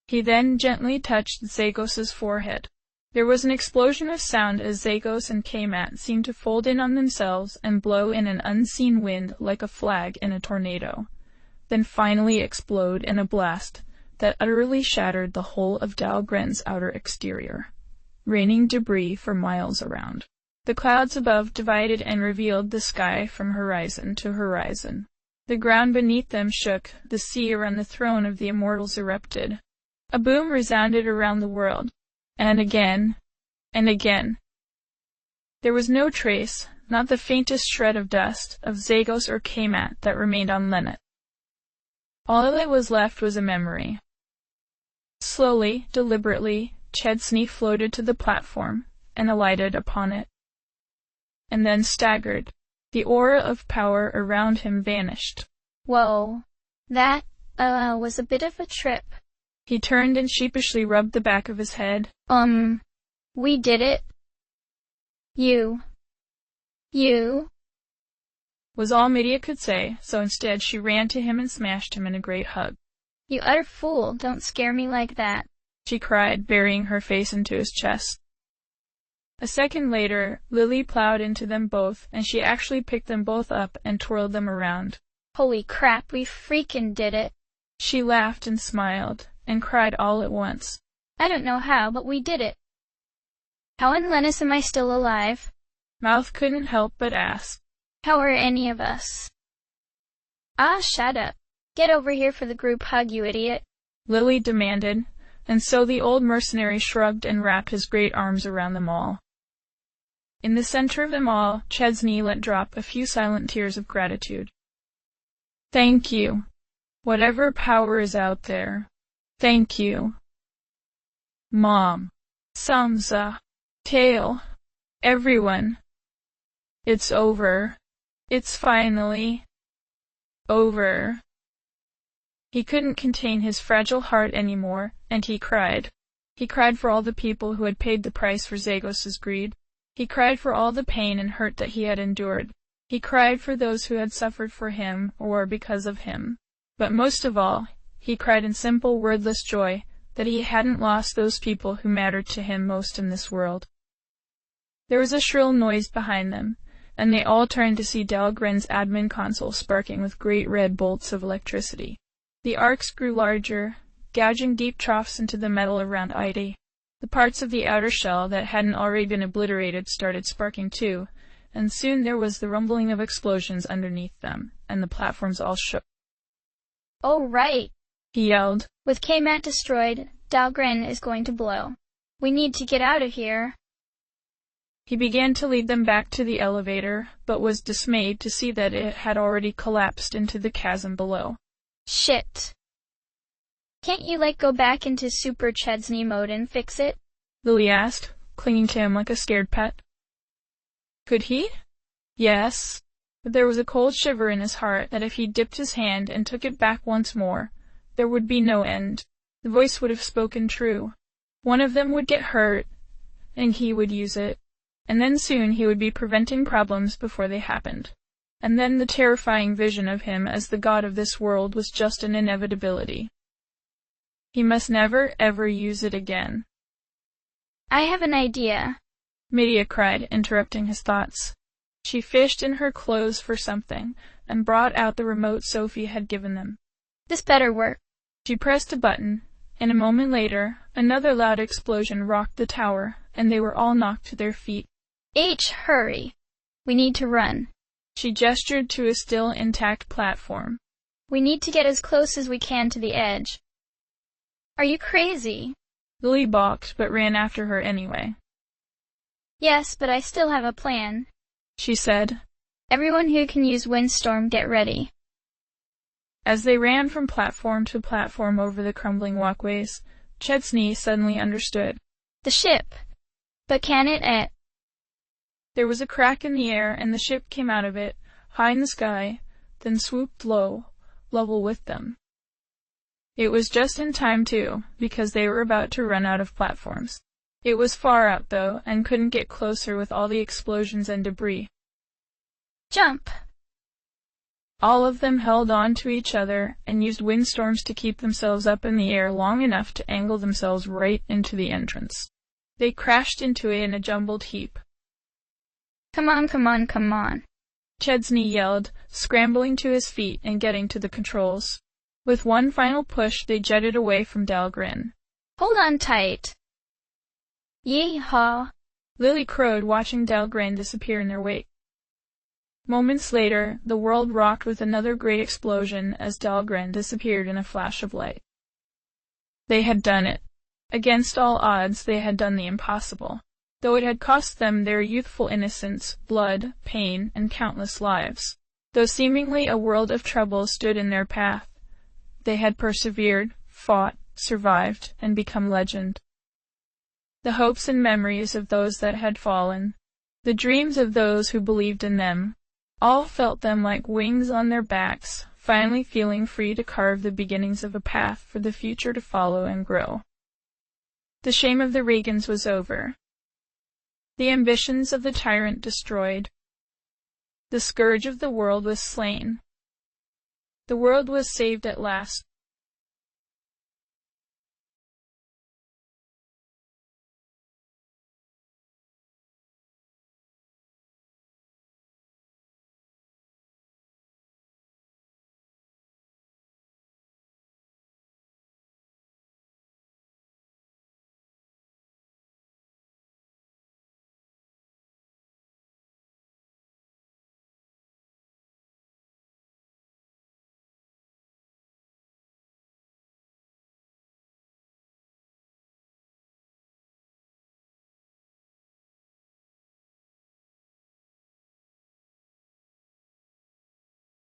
He then gently touched Zagos's forehead. There was an explosion of sound as Zagos and Kamat seemed to fold in on themselves and blow in an unseen wind like a flag in a tornado, then finally explode in a blast that utterly shattered the whole of Dahlgren's outer exterior, raining debris for miles around. The clouds above divided and revealed the sky from horizon to horizon. The ground beneath them shook, the sea around the throne of the immortals erupted. A boom resounded around the world, and again, and again. There was no trace, not the faintest shred of dust, of Zagos or Kamat that remained on Lennet. All that was left was a memory. Slowly, deliberately, Chesney floated to the platform and alighted upon it, and then staggered. The aura of power around him vanished. Whoa. That, was a bit of a trip. He turned and sheepishly rubbed the back of his head. We did it. You. Was all Medea could say, so instead she ran to him and smashed him in a great hug. You utter fool, don't scare me like that, she cried, burying her face into his chest. A second later, Lily plowed into them both, and she actually picked them both up and twirled them around. Holy crap, we freaking did it. She laughed and smiled, and cried all at once. I don't know how, but we did it. How in Lennis am I still alive? Mouth couldn't help but ask. How are any of us? Ah, shut up. Get over here for the group hug, you idiot, Lily demanded, and so the old mercenary shrugged and wrapped his great arms around them all. In the center of them all, Chesney let drop a few silent tears of gratitude. Thank you. Whatever power is out there. Thank you. Mom. Samsa. Tail. Everyone. It's over. It's finally over. He couldn't contain his fragile heart anymore, and he cried. He cried for all the people who had paid the price for Zagos's greed. He cried for all the pain and hurt that he had endured. He cried for those who had suffered for him or because of him. But most of all, he cried in simple, wordless joy that he hadn't lost those people who mattered to him most in this world. There was a shrill noise behind them, and they all turned to see Dahlgren's admin console sparking with great red bolts of electricity. The arcs grew larger, gouging deep troughs into the metal around Ida. The parts of the outer shell that hadn't already been obliterated started sparking too, and soon there was the rumbling of explosions underneath them, and the platforms all shook. "Oh right," he yelled. "With K-Mat destroyed, Dahlgren is going to blow. We need to get out of here." He began to lead them back to the elevator, but was dismayed to see that it had already collapsed into the chasm below. "Shit. Can't you go back into Super Chesney mode and fix it?" Lily asked, clinging to him like a scared pet. Could he? Yes, but there was a cold shiver in his heart that if he dipped his hand and took it back once more, there would be no end. The voice would have spoken true. One of them would get hurt, and he would use it. And then soon he would be preventing problems before they happened. And then the terrifying vision of him as the god of this world was just an inevitability. He must never, ever use it again. "I have an idea," Medea cried, interrupting his thoughts. She fished in her clothes for something, and brought out the remote Sophie had given them. "This better work." She pressed a button, and a moment later, another loud explosion rocked the tower, and they were all knocked to their feet. Hurry. We need to run." She gestured to a still intact platform. "We need to get as close as we can to the edge." "Are you crazy?" Lily balked, but ran after her anyway. "Yes, but I still have a plan," she said. "Everyone who can use Windstorm, get ready." As they ran from platform to platform over the crumbling walkways, Chesney suddenly understood. "The ship. But can it?" There was a crack in the air, and the ship came out of it, high in the sky, then swooped low, level with them. It was just in time, too, because they were about to run out of platforms. It was far out, though, and couldn't get closer with all the explosions and debris. "Jump!" All of them held on to each other and used windstorms to keep themselves up in the air long enough to angle themselves right into the entrance. They crashed into it in a jumbled heap. Come on, come on, come on," Chesney yelled, scrambling to his feet and getting to the controls. With one final push, they jetted away from Dahlgren. "Hold on tight." "Yee-haw," Lily crowed, watching Dahlgren disappear in their wake. Moments later, the world rocked with another great explosion as Dahlgren disappeared in a flash of light. They had done it. Against all odds, they had done the impossible. Though it had cost them their youthful innocence, blood, pain, and countless lives. Though seemingly a world of trouble stood in their path, they had persevered, fought, survived, and become legend. The hopes and memories of those that had fallen, the dreams of those who believed in them, all felt them like wings on their backs, finally feeling free to carve the beginnings of a path for the future to follow and grow. The shame of the Regans was over. The ambitions of the tyrant destroyed. The scourge of the world was slain. The world was saved at last.